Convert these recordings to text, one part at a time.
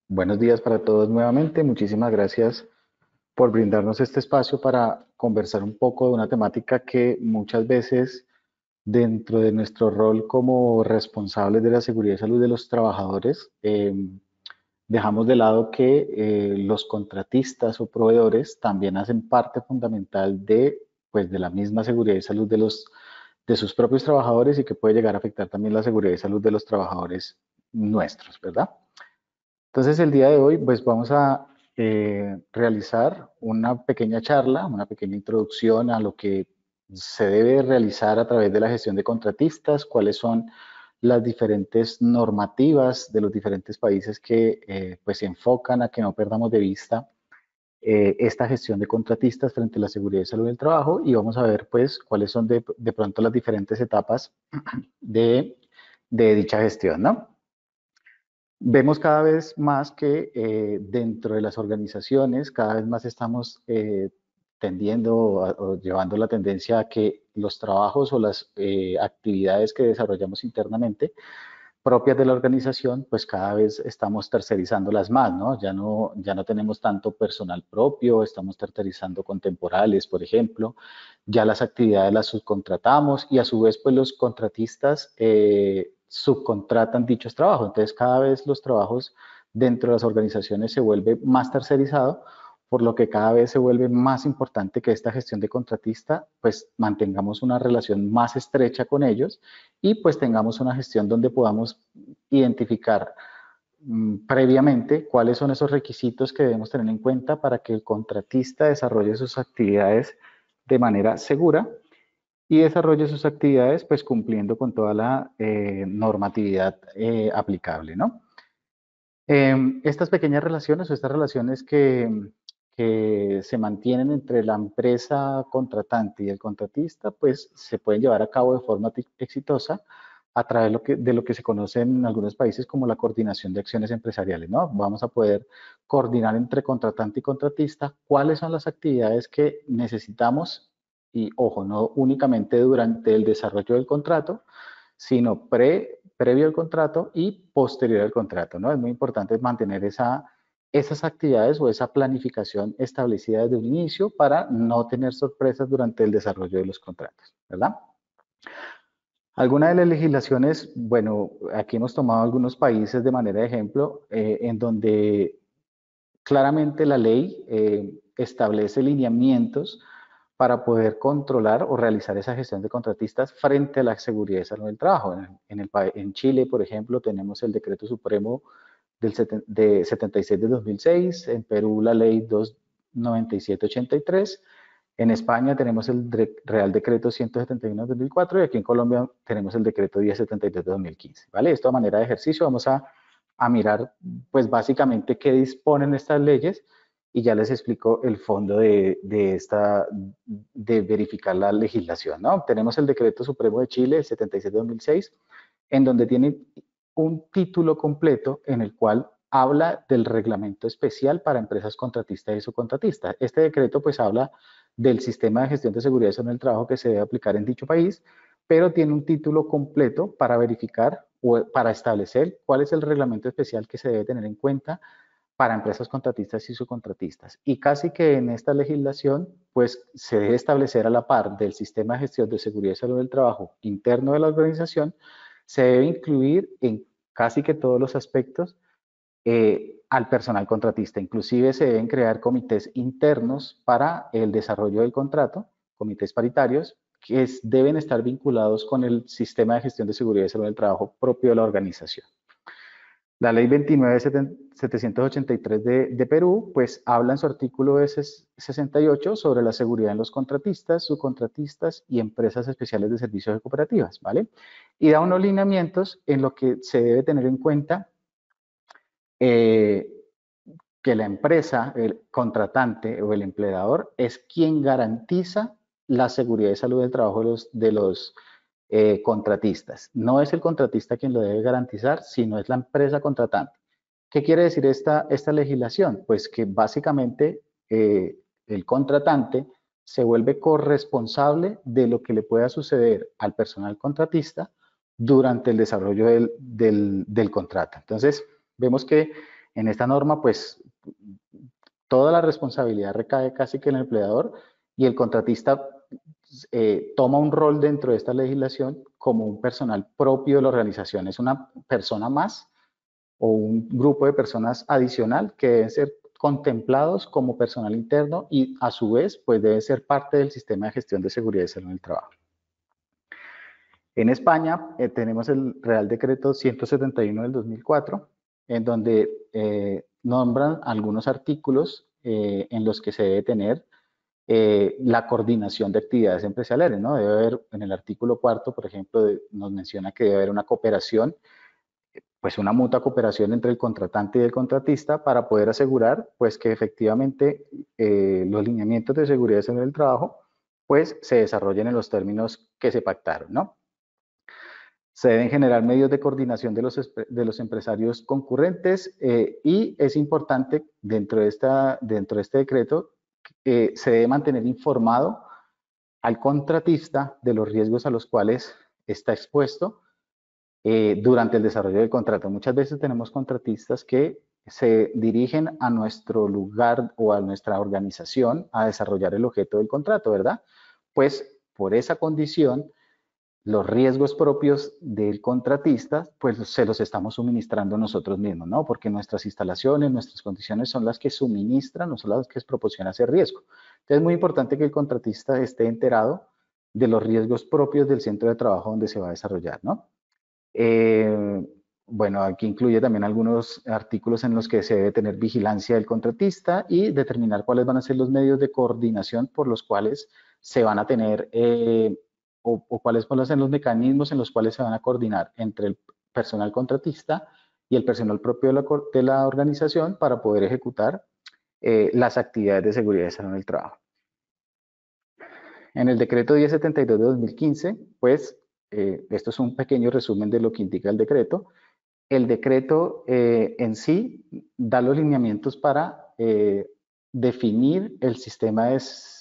Buenos días para todos nuevamente. Muchísimas gracias por brindarnos este espacio para conversar un poco de una temática que muchas veces dentro de nuestro rol como responsables de la seguridad y salud de los trabajadores, dejamos de lado que los contratistas o proveedores también hacen parte fundamental de, pues, de la misma seguridad y salud de sus propios trabajadores y que puede llegar a afectar también la seguridad y salud de los trabajadores nuestros, ¿verdad? Entonces, el día de hoy, pues vamos a realizar una pequeña charla, una pequeña introducción a lo que se debe realizar a través de la gestión de contratistas, cuáles son las diferentes normativas de los diferentes países que pues se enfocan a que no perdamos de vista esta gestión de contratistas frente a la seguridad y salud del trabajo y vamos a ver pues cuáles son de pronto las diferentes etapas de, de dicha gestión, ¿no? Vemos cada vez más que dentro de las organizaciones, cada vez más estamos tendiendo o llevando la tendencia a que los trabajos o las actividades que desarrollamos internamente propias de la organización, pues cada vez estamos tercerizándolas más, ¿no? Ya no tenemos tanto personal propio, estamos tercerizando con temporales, por ejemplo, ya las actividades las subcontratamos y a su vez, pues los contratistas subcontratan dichos trabajos. Entonces, cada vez los trabajos dentro de las organizaciones se vuelve más tercerizado, por lo que cada vez se vuelve más importante que esta gestión de contratista, pues mantengamos una relación más estrecha con ellos y pues tengamos una gestión donde podamos identificar previamente cuáles son esos requisitos que debemos tener en cuenta para que el contratista desarrolle sus actividades de manera segura y desarrolle sus actividades pues cumpliendo con toda la normatividad aplicable, ¿no? Estas pequeñas relaciones o estas relaciones que se mantienen entre la empresa contratante y el contratista, pues se pueden llevar a cabo de forma exitosa a través de lo que se conoce en algunos países como la coordinación de acciones empresariales, ¿no? Vamos a poder coordinar entre contratante y contratista cuáles son las actividades que necesitamos y, ojo, no únicamente durante el desarrollo del contrato, sino previo al contrato y posterior al contrato, ¿no? Es muy importante mantener esas actividades o esa planificación establecida desde un inicio para no tener sorpresas durante el desarrollo de los contratos, ¿verdad? Algunas de las legislaciones, bueno, aquí hemos tomado algunos países de manera de ejemplo, en donde claramente la ley establece lineamientos para poder controlar o realizar esa gestión de contratistas frente a la seguridad y salud del trabajo. En Chile, por ejemplo, tenemos el decreto supremo de 76 de 2006, en Perú la ley 29783, en España tenemos el Real Decreto 171 de 2004 y aquí en Colombia tenemos el Decreto 1072 de 2015, ¿vale? Esto a manera de ejercicio vamos a mirar, pues básicamente qué disponen estas leyes y ya les explico el fondo de verificar la legislación, ¿no? Tenemos el Decreto Supremo de Chile, el 77 de 2006, en donde tiene un título completo en el cual habla del reglamento especial para empresas contratistas y subcontratistas. Este decreto pues habla del sistema de gestión de seguridad en el trabajo que se debe aplicar en dicho país, pero tiene un título completo para verificar o para establecer cuál es el reglamento especial que se debe tener en cuenta para empresas contratistas y subcontratistas. Y casi que en esta legislación, pues se debe establecer a la par del sistema de gestión de seguridad y salud del trabajo interno de la organización, se debe incluir en casi que todos los aspectos al personal contratista. Inclusive se deben crear comités internos para el desarrollo del contrato, comités paritarios, que deben estar vinculados con el sistema de gestión de seguridad y salud del trabajo propio de la organización. La ley 29.783 de Perú, pues habla en su artículo 68 sobre la seguridad en los contratistas, subcontratistas y empresas especiales de servicios de cooperativas, ¿vale? Y da unos lineamientos en lo que se debe tener en cuenta eh, que la empresa, el contratante o el empleador es quien garantiza la seguridad y salud del trabajo de los contratistas. No es el contratista quien lo debe garantizar, sino es la empresa contratante. ¿Qué quiere decir esta legislación? Pues que básicamente el contratante se vuelve corresponsable de lo que le pueda suceder al personal contratista durante el desarrollo del contrato. Entonces, vemos que en esta norma, pues, toda la responsabilidad recae casi que en el empleador y el contratista toma un rol dentro de esta legislación como un personal propio de la organización. Es una persona más o un grupo de personas adicional que deben ser contemplados como personal interno y a su vez pues deben ser parte del sistema de gestión de seguridad y salud en el trabajo. En España tenemos el Real Decreto 171 del 2004, en donde nombran algunos artículos en los que se debe tener la coordinación de actividades empresariales, ¿no? Debe haber, en el artículo cuarto, por ejemplo, nos menciona que debe haber una cooperación, pues una mutua cooperación entre el contratante y el contratista para poder asegurar, pues que efectivamente los lineamientos de seguridad en el trabajo, pues se desarrollen en los términos que se pactaron, ¿no? Se deben generar medios de coordinación de los empresarios concurrentes y es importante dentro de este decreto se debe mantener informado al contratista de los riesgos a los cuales está expuesto durante el desarrollo del contrato. Muchas veces tenemos contratistas que se dirigen a nuestro lugar o a nuestra organización a desarrollar el objeto del contrato, ¿verdad? Pues por esa condición los riesgos propios del contratista, pues se los estamos suministrando nosotros mismos, ¿no? Porque nuestras instalaciones, nuestras condiciones son las que suministran, no son las que proporcionan ese riesgo. Entonces es muy importante que el contratista esté enterado de los riesgos propios del centro de trabajo donde se va a desarrollar, ¿no? Bueno, aquí incluye también algunos artículos en los que se debe tener vigilancia del contratista y determinar cuáles van a ser los medios de coordinación por los cuales se van a tener o cuáles van a ser los mecanismos en los cuales se van a coordinar entre el personal contratista y el personal propio de la organización para poder ejecutar las actividades de seguridad y salud en el trabajo. En el decreto 1072 de 2015, pues esto es un pequeño resumen de lo que indica el decreto. El decreto en sí da los lineamientos para definir el sistema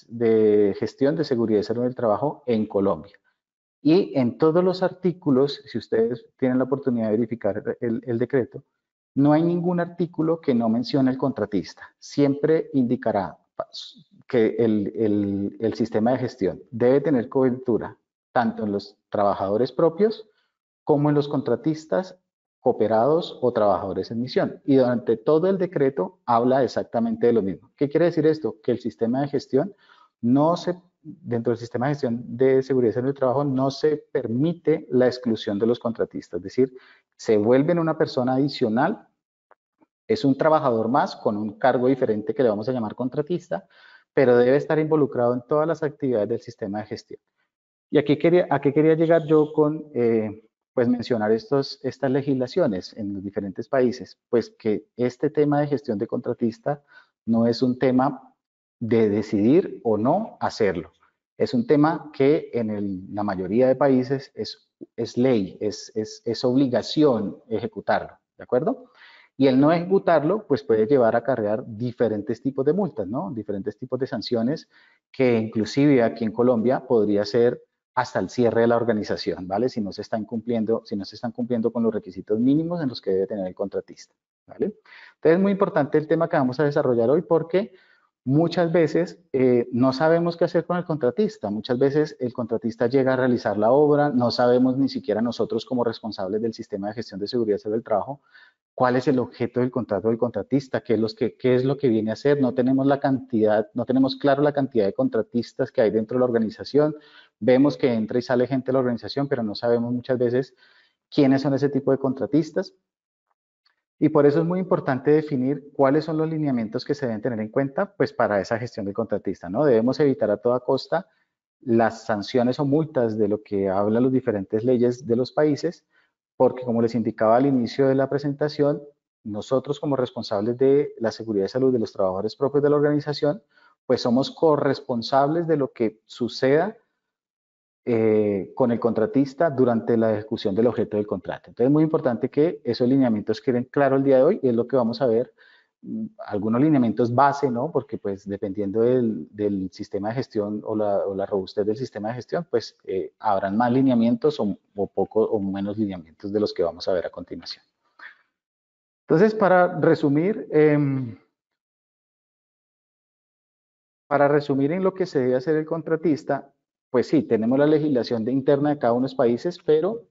de gestión de seguridad y salud en el trabajo en Colombia. Y en todos los artículos, si ustedes tienen la oportunidad de verificar el decreto, no hay ningún artículo que no mencione el contratista. Siempre indicará que el sistema de gestión debe tener cobertura tanto en los trabajadores propios como en los contratistas, cooperados o trabajadores en misión. Y durante todo el decreto habla exactamente de lo mismo. ¿Qué quiere decir esto? Que el sistema de gestión no se dentro del sistema de gestión de seguridad en el trabajo no se permite la exclusión de los contratistas, es decir, se vuelven una persona adicional, es un trabajador más con un cargo diferente que le vamos a llamar contratista, pero debe estar involucrado en todas las actividades del sistema de gestión. ¿Y a qué quería llegar yo con pues mencionar estas legislaciones en los diferentes países? Pues que este tema de gestión de contratista no es un tema de decidir o no hacerlo. Es un tema que en la mayoría de países es ley, es obligación ejecutarlo, ¿de acuerdo? Y el no ejecutarlo, pues puede llevar a acarrear diferentes tipos de multas, ¿no? Diferentes tipos de sanciones que inclusive aquí en Colombia podría ser hasta el cierre de la organización, ¿vale? Si no se están cumpliendo con los requisitos mínimos en los que debe tener el contratista, ¿vale? Entonces es muy importante el tema que vamos a desarrollar hoy porque muchas veces no sabemos qué hacer con el contratista. Muchas veces el contratista llega a realizar la obra, no sabemos ni siquiera nosotros como responsables del sistema de gestión de seguridad y salud del trabajo cuál es el objeto del contrato del contratista, qué es lo que viene a hacer. No tenemos la cantidad, no tenemos claro la cantidad de contratistas que hay dentro de la organización. Vemos que entra y sale gente de la organización, pero no sabemos muchas veces quiénes son ese tipo de contratistas. Y por eso es muy importante definir cuáles son los lineamientos que se deben tener en cuenta pues para esa gestión del contratista, ¿no? Debemos evitar a toda costa las sanciones o multas de lo que hablan las diferentes leyes de los países, porque como les indicaba al inicio de la presentación, nosotros como responsables de la seguridad y salud de los trabajadores propios de la organización, pues somos corresponsables de lo que suceda con el contratista durante la ejecución del objeto del contrato. Entonces es muy importante que esos lineamientos queden claros el día de hoy y es lo que vamos a ver algunos lineamientos base, ¿no? Porque pues dependiendo del sistema de gestión o la robustez del sistema de gestión, pues habrán más lineamientos o poco o menos lineamientos de los que vamos a ver a continuación. Entonces, para resumir en lo que se debe hacer el contratista, pues sí, tenemos la legislación interna de cada uno de los países, pero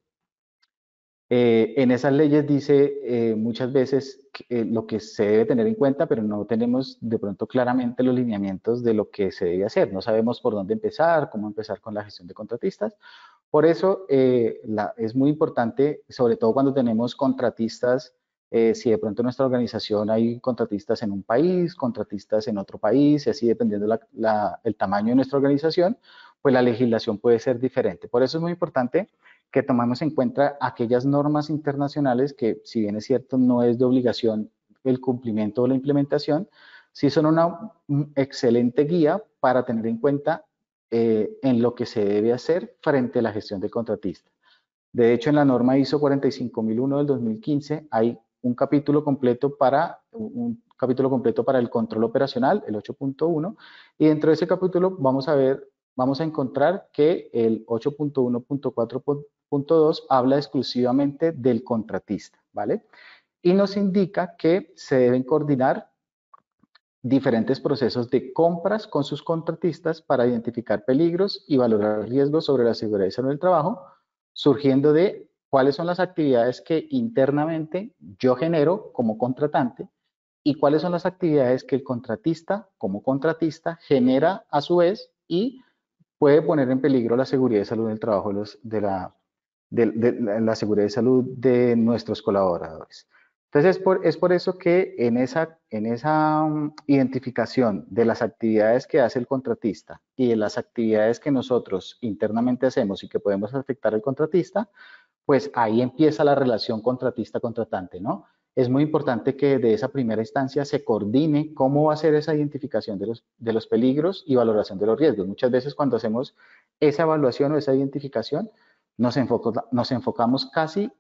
en esas leyes dice muchas veces lo que se debe tener en cuenta, pero no tenemos de pronto claramente los lineamientos de lo que se debe hacer. No sabemos por dónde empezar, cómo empezar con la gestión de contratistas. Por eso es muy importante, sobre todo cuando tenemos contratistas, si de pronto en nuestra organización hay contratistas en un país, contratistas en otro país, y así dependiendo el tamaño de nuestra organización, pues la legislación puede ser diferente. Por eso es muy importante que tomemos en cuenta aquellas normas internacionales que, si bien es cierto, no es de obligación el cumplimiento o la implementación, sí son una excelente guía para tener en cuenta en lo que se debe hacer frente a la gestión del contratista. De hecho, en la norma ISO 45001 del 2015 hay un capítulo completo para el control operacional, el 8.1, y dentro de ese capítulo vamos a encontrar que el 8.1.4.2 habla exclusivamente del contratista, ¿vale? Y nos indica que se deben coordinar diferentes procesos de compras con sus contratistas para identificar peligros y valorar riesgos sobre la seguridad y salud del trabajo, surgiendo de cuáles son las actividades que internamente yo genero como contratante y cuáles son las actividades que el contratista como contratista genera a su vez y puede poner en peligro la seguridad y salud del trabajo de la seguridad y salud de nuestros colaboradores. Entonces, es por eso que en esa identificación de las actividades que hace el contratista y de las actividades que nosotros internamente hacemos y que podemos afectar al contratista, pues ahí empieza la relación contratista-contratante, ¿no? Es muy importante que de esa primera instancia se coordine cómo va a ser esa identificación de los peligros y valoración de los riesgos. Muchas veces cuando hacemos esa evaluación o esa identificación, nos enfocamos casi,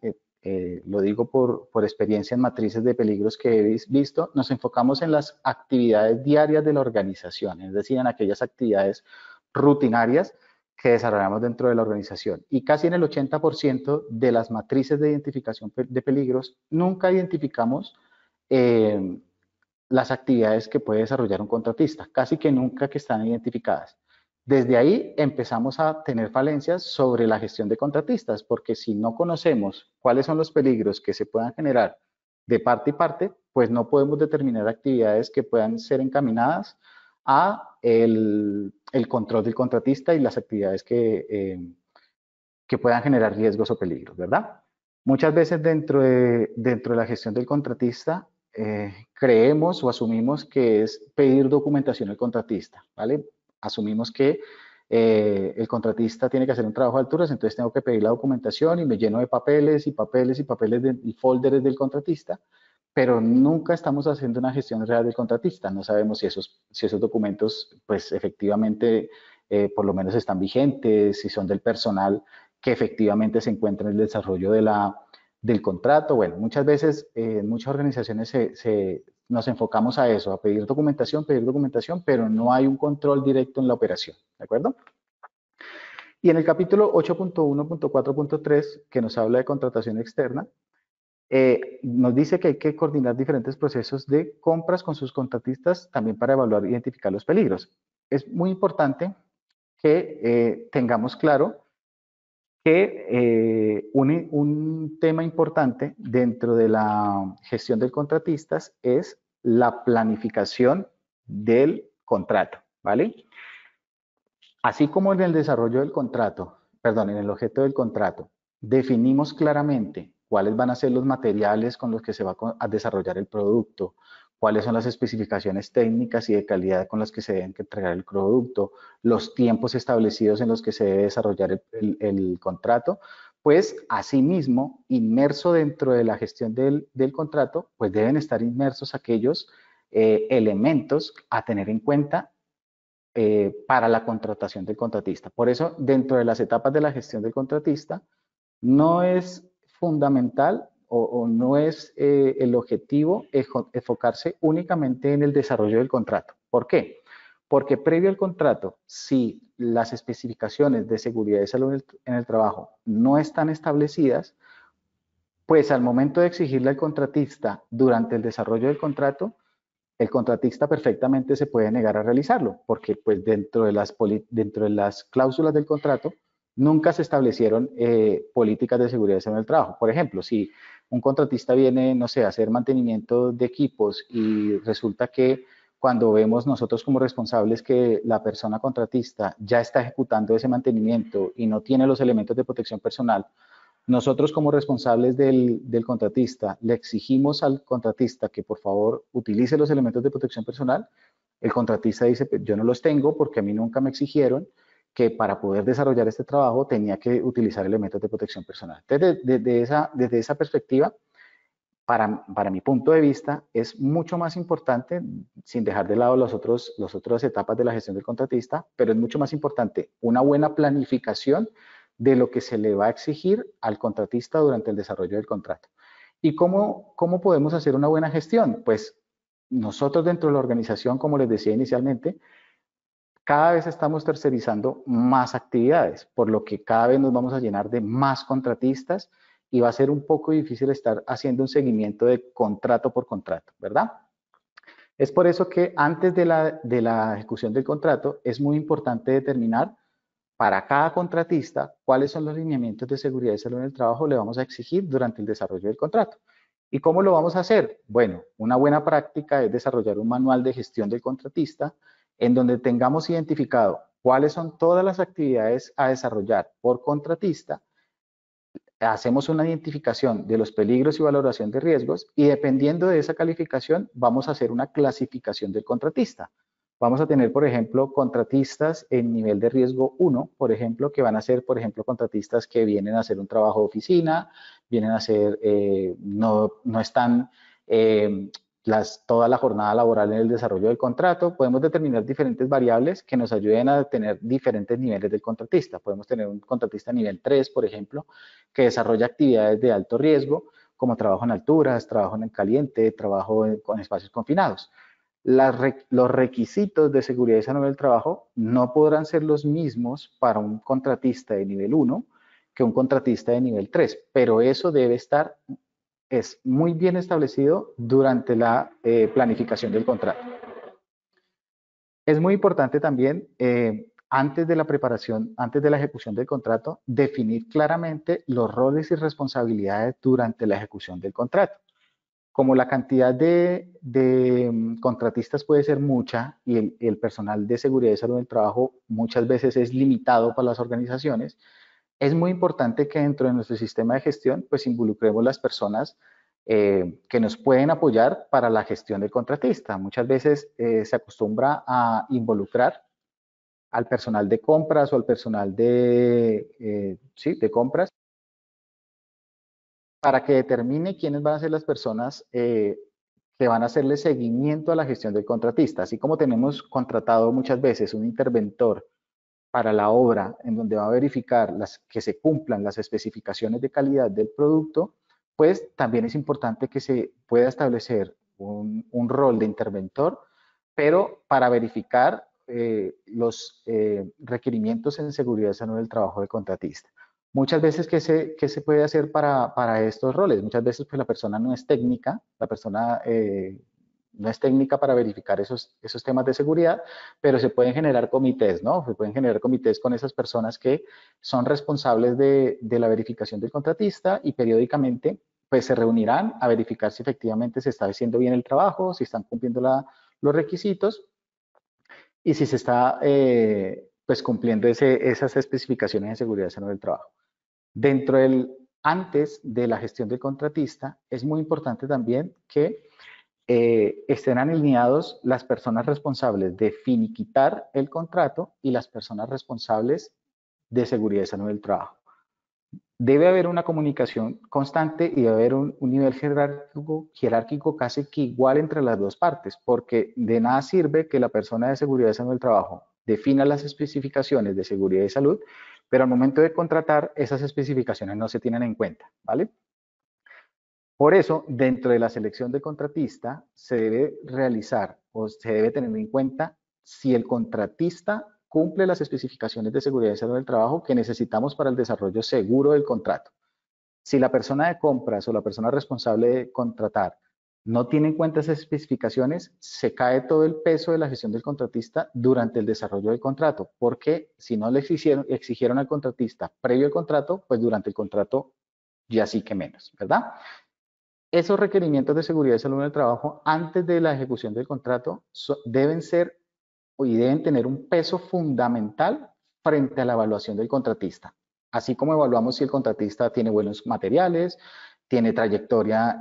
lo digo por experiencia en matrices de peligros que he visto, nos enfocamos en las actividades diarias de la organización, es decir, en aquellas actividades rutinarias que desarrollamos dentro de la organización. Y casi en el 80% de las matrices de identificación de peligros, nunca identificamos las actividades que puede desarrollar un contratista, casi que nunca que están identificadas. Desde ahí empezamos a tener falencias sobre la gestión de contratistas, porque si no conocemos cuáles son los peligros que se puedan generar de parte y parte, pues no podemos determinar actividades que puedan ser encaminadas a el control del contratista y las actividades que puedan generar riesgos o peligros, ¿verdad? Muchas veces dentro de la gestión del contratista creemos o asumimos que es pedir documentación al contratista, ¿vale? Asumimos que el contratista tiene que hacer un trabajo de alturas, entonces tengo que pedir la documentación y me lleno de papeles y papeles y papeles y folders del contratista, pero nunca estamos haciendo una gestión real del contratista. No sabemos si esos documentos, pues efectivamente, por lo menos están vigentes, si son del personal que efectivamente se encuentra en el desarrollo del contrato. Bueno, muchas veces en muchas organizaciones nos enfocamos a eso, a pedir documentación, pero no hay un control directo en la operación, ¿de acuerdo? Y en el capítulo 8.1.4.3, que nos habla de contratación externa, nos dice que hay que coordinar diferentes procesos de compras con sus contratistas también para evaluar e identificar los peligros. Es muy importante que tengamos claro que un tema importante dentro de la gestión de contratistas es la planificación del contrato, ¿vale? Así como en el desarrollo del contrato, perdón, en el objeto del contrato, definimos claramente cuáles van a ser los materiales con los que se va a desarrollar el producto, cuáles son las especificaciones técnicas y de calidad con las que se deben entregar el producto, los tiempos establecidos en los que se debe desarrollar el contrato, pues asimismo, inmerso dentro de la gestión del contrato, pues deben estar inmersos aquellos elementos a tener en cuenta para la contratación del contratista. Por eso, dentro de las etapas de la gestión del contratista, no es fundamental o no es el objetivo enfocarse únicamente en el desarrollo del contrato. ¿Por qué? Porque previo al contrato, si las especificaciones de seguridad y salud en el trabajo no están establecidas, pues al momento de exigirle al contratista durante el desarrollo del contrato, el contratista perfectamente se puede negar a realizarlo, porque pues dentro de las cláusulas del contrato nunca se establecieron políticas de seguridad y salud en el trabajo. Por ejemplo, si un contratista viene, no sé, a hacer mantenimiento de equipos y resulta que cuando vemos nosotros como responsables que la persona contratista ya está ejecutando ese mantenimiento y no tiene los elementos de protección personal, nosotros como responsables del contratista le exigimos al contratista que por favor utilice los elementos de protección personal. El contratista dice, pues, yo no los tengo porque a mí nunca me exigieron que para poder desarrollar este trabajo tenía que utilizar elementos de protección personal. Entonces, desde esa perspectiva, para mi punto de vista, es mucho más importante, sin dejar de lado las otras etapas de la gestión del contratista, pero es mucho más importante una buena planificación de lo que se le va a exigir al contratista durante el desarrollo del contrato. ¿Y cómo podemos hacer una buena gestión? Pues nosotros dentro de la organización, como les decía inicialmente, cada vez estamos tercerizando más actividades, por lo que cada vez nos vamos a llenar de más contratistas y va a ser un poco difícil estar haciendo un seguimiento de contrato por contrato, ¿verdad? Es por eso que antes de la ejecución del contrato es muy importante determinar para cada contratista cuáles son los lineamientos de seguridad y salud en el trabajo le vamos a exigir durante el desarrollo del contrato. ¿Y cómo lo vamos a hacer? Bueno, una buena práctica es desarrollar un manual de gestión del contratista en donde tengamos identificado cuáles son todas las actividades a desarrollar por contratista, hacemos una identificación de los peligros y valoración de riesgos y dependiendo de esa calificación vamos a hacer una clasificación del contratista. Vamos a tener, por ejemplo, contratistas en nivel de riesgo 1, por ejemplo, que van a ser, por ejemplo, contratistas que vienen a hacer un trabajo de oficina, vienen a hacer, no están toda la jornada laboral en el desarrollo del contrato. Podemos determinar diferentes variables que nos ayuden a tener diferentes niveles del contratista. Podemos tener un contratista nivel 3, por ejemplo, que desarrolla actividades de alto riesgo, como trabajo en alturas, trabajo en el caliente, trabajo con espacios confinados. Los requisitos de seguridad y salud del trabajo no podrán ser los mismos para un contratista de nivel 1 que un contratista de nivel 3, pero eso debe estar muy bien establecido durante la planificación del contrato. Es muy importante también, antes de la preparación, antes de la ejecución del contrato, definir claramente los roles y responsabilidades durante la ejecución del contrato. Como la cantidad de contratistas puede ser mucha y el personal de seguridad y salud del trabajo muchas veces es limitado para las organizaciones, es muy importante que dentro de nuestro sistema de gestión pues involucremos las personas que nos pueden apoyar para la gestión del contratista. Muchas veces se acostumbra a involucrar al personal de compras o al personal sí, de compras para que determine quiénes van a ser las personas que van a hacerle seguimiento a la gestión del contratista. Así como tenemos contratado muchas veces un interventor para la obra en donde va a verificar que se cumplan las especificaciones de calidad del producto, pues también es importante que se pueda establecer un rol de interventor, pero para verificar los requerimientos en seguridad y salud del trabajo del contratista. Muchas veces, ¿qué se puede hacer para estos roles? Muchas veces pues, la persona no es técnica, la persona no es técnica para verificar esos temas de seguridad, pero se pueden generar comités, ¿no? Se pueden generar comités con esas personas que son responsables de la verificación del contratista y periódicamente pues se reunirán a verificar si efectivamente se está haciendo bien el trabajo, si están cumpliendo los requisitos y si se está pues cumpliendo esas especificaciones de seguridad y salud del trabajo. Antes de la gestión del contratista, es muy importante también que estén alineados las personas responsables de finiquitar el contrato y las personas responsables de seguridad y salud del trabajo. Debe haber una comunicación constante y debe haber un nivel jerárquico casi que igual entre las dos partes, porque de nada sirve que la persona de seguridad y salud del trabajo defina las especificaciones de seguridad y salud, pero al momento de contratar esas especificaciones no se tienen en cuenta, ¿vale? Por eso, dentro de la selección de contratista, se debe realizar o se debe tener en cuenta si el contratista cumple las especificaciones de seguridad y salud del trabajo que necesitamos para el desarrollo seguro del contrato. Si la persona de compras o la persona responsable de contratar no tiene en cuenta esas especificaciones, se cae todo el peso de la gestión del contratista durante el desarrollo del contrato, porque si no le exigieron al contratista previo al contrato, pues durante el contrato ya sí que menos, ¿verdad? Esos requerimientos de seguridad y salud en el trabajo antes de la ejecución del contrato deben ser y deben tener un peso fundamental frente a la evaluación del contratista. Así como evaluamos si el contratista tiene buenos materiales, tiene trayectoria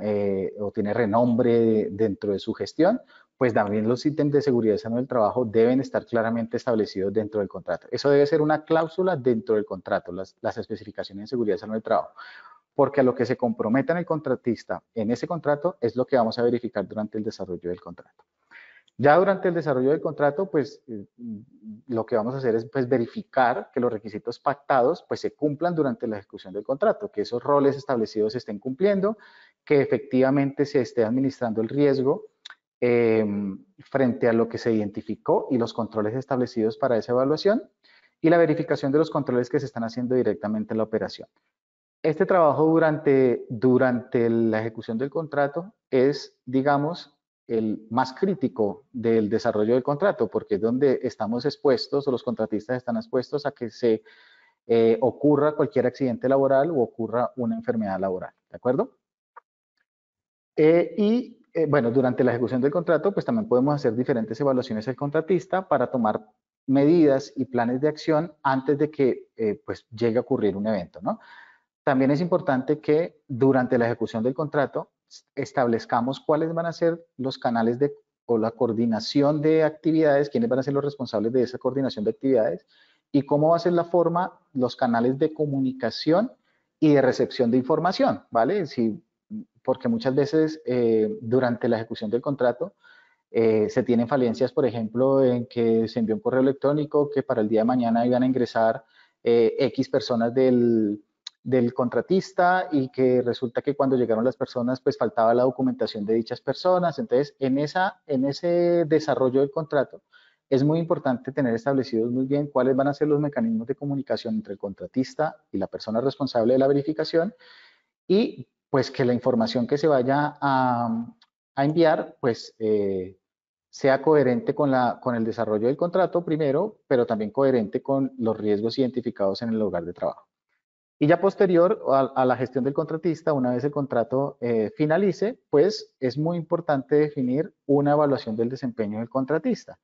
o tiene renombre dentro de su gestión, pues también los ítems de seguridad y salud del trabajo deben estar claramente establecidos dentro del contrato. Eso debe ser una cláusula dentro del contrato, las especificaciones de seguridad y salud del trabajo, porque a lo que se comprometa en el contratista en ese contrato es lo que vamos a verificar durante el desarrollo del contrato. Ya durante el desarrollo del contrato, pues lo que vamos a hacer es pues, verificar que los requisitos pactados pues, se cumplan durante la ejecución del contrato, que esos roles establecidos se estén cumpliendo, que efectivamente se esté administrando el riesgo frente a lo que se identificó y los controles establecidos para esa evaluación y la verificación de los controles que se están haciendo directamente en la operación. Este trabajo durante la ejecución del contrato es, digamos, el más crítico del desarrollo del contrato, porque es donde estamos expuestos o los contratistas están expuestos a que se ocurra cualquier accidente laboral o ocurra una enfermedad laboral, ¿de acuerdo? Bueno, durante la ejecución del contrato, pues también podemos hacer diferentes evaluaciones al contratista para tomar medidas y planes de acción antes de que pues llegue a ocurrir un evento, ¿no? También es importante que durante la ejecución del contrato establezcamos cuáles van a ser los canales o la coordinación de actividades, quiénes van a ser los responsables de esa coordinación de actividades y cómo va a ser la forma, los canales de comunicación y de recepción de información, ¿vale? Porque muchas veces durante la ejecución del contrato se tienen falencias, por ejemplo, en que se envió un correo electrónico que para el día de mañana iban a ingresar X personas del contratista y que resulta que cuando llegaron las personas pues faltaba la documentación de dichas personas. Entonces, en ese desarrollo del contrato es muy importante tener establecidos muy bien cuáles van a ser los mecanismos de comunicación entre el contratista y la persona responsable de la verificación y pues que la información que se vaya a enviar pues sea coherente con el desarrollo del contrato primero, pero también coherente con los riesgos identificados en el lugar de trabajo. Y ya posterior a la gestión del contratista, una vez el contrato finalice, pues es muy importante definir una evaluación del desempeño del contratista,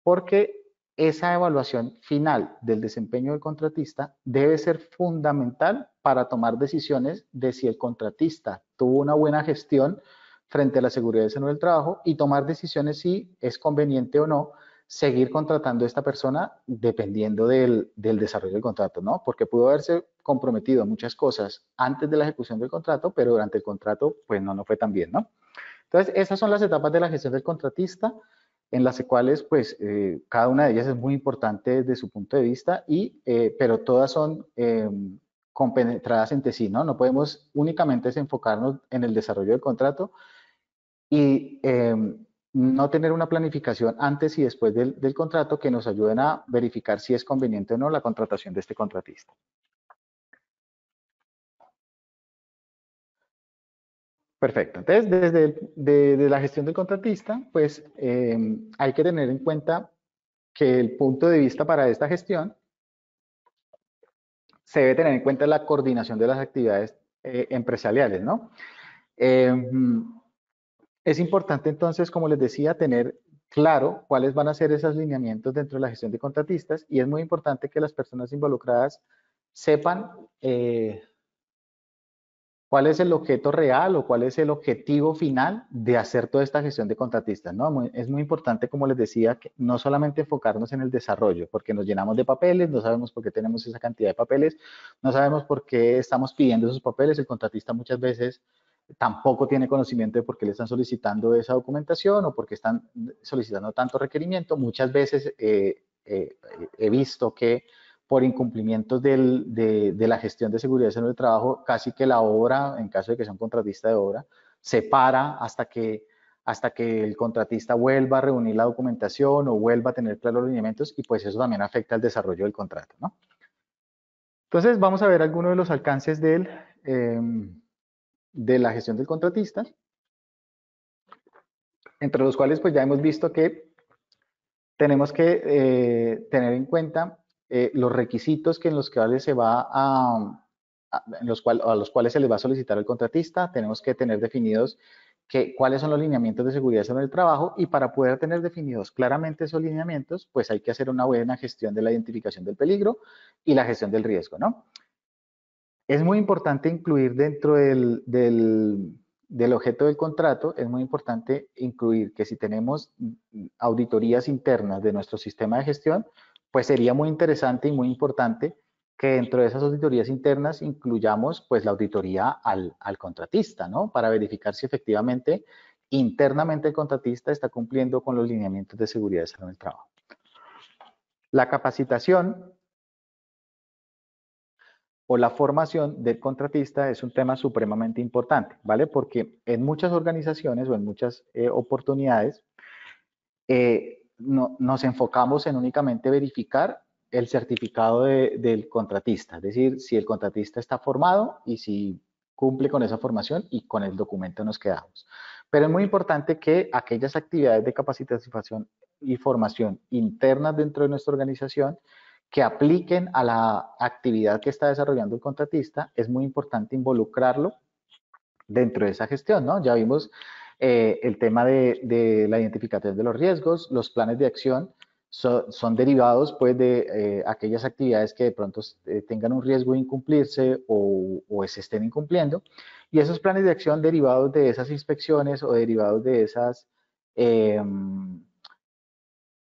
porque esa evaluación final del desempeño del contratista debe ser fundamental para tomar decisiones de si el contratista tuvo una buena gestión frente a la seguridad y salud del trabajo y tomar decisiones si es conveniente o no seguir contratando a esta persona dependiendo del desarrollo del contrato, ¿no? Porque pudo haberse comprometido a muchas cosas antes de la ejecución del contrato, pero durante el contrato, pues no fue tan bien, ¿no? Entonces, esas son las etapas de la gestión del contratista, en las cuales, pues, cada una de ellas es muy importante desde su punto de vista, pero todas son compenetradas entre sí, ¿no? No podemos únicamente enfocarnos en el desarrollo del contrato y no tener una planificación antes y después del contrato que nos ayuden a verificar si es conveniente o no la contratación de este contratista. Perfecto. Entonces, desde la gestión del contratista, pues hay que tener en cuenta que el punto de vista para esta gestión se debe tener en cuenta la coordinación de las actividades empresariales, ¿no? Eh, es importante entonces, como les decía, tener claro cuáles van a ser esos lineamientos dentro de la gestión de contratistas y es muy importante que las personas involucradas sepan cuál es el objeto real o cuál es el objetivo final de hacer toda esta gestión de contratistas, ¿no? Es muy importante, como les decía, que no solamente enfocarnos en el desarrollo, porque nos llenamos de papeles, no sabemos por qué tenemos esa cantidad de papeles, no sabemos por qué estamos pidiendo esos papeles, el contratista muchas veces tampoco tiene conocimiento de por qué le están solicitando esa documentación o por qué están solicitando tanto requerimiento. Muchas veces he visto que por incumplimientos de la gestión de seguridad y salud del trabajo, casi que la obra, en caso de que sea un contratista de obra, se para hasta que el contratista vuelva a reunir la documentación o vuelva a tener claros los lineamientos, y pues eso también afecta el desarrollo del contrato, ¿no? Entonces vamos a ver algunos de los alcances de la gestión del contratista, entre los cuales pues ya hemos visto que tenemos que tener en cuenta los requisitos que en los cuales se va a los cuales se les va a solicitar al contratista. Tenemos que tener definidos cuáles son los lineamientos de seguridad en el trabajo, y para poder tener definidos claramente esos lineamientos, pues hay que hacer una buena gestión de la identificación del peligro y la gestión del riesgo, ¿no? Es muy importante incluir dentro del objeto del contrato, es muy importante incluir que si tenemos auditorías internas de nuestro sistema de gestión, pues sería muy interesante y muy importante que dentro de esas auditorías internas incluyamos pues la auditoría al contratista, ¿no? Para verificar si efectivamente internamente el contratista está cumpliendo con los lineamientos de seguridad y salud en el trabajo. La capacitación o la formación del contratista es un tema supremamente importante, ¿vale? Porque en muchas organizaciones o en muchas oportunidades nos enfocamos en únicamente verificar el certificado del contratista, es decir, si el contratista está formado y si cumple con esa formación, y con el documento nos quedamos. Pero es muy importante que aquellas actividades de capacitación y formación internas dentro de nuestra organización que apliquen a la actividad que está desarrollando el contratista, es muy importante involucrarlo dentro de esa gestión, ¿no? Ya vimos el tema de la identificación de los riesgos. Los planes de acción son derivados pues de aquellas actividades que de pronto tengan un riesgo de incumplirse o se estén incumpliendo, y esos planes de acción derivados de esas inspecciones o derivados eh,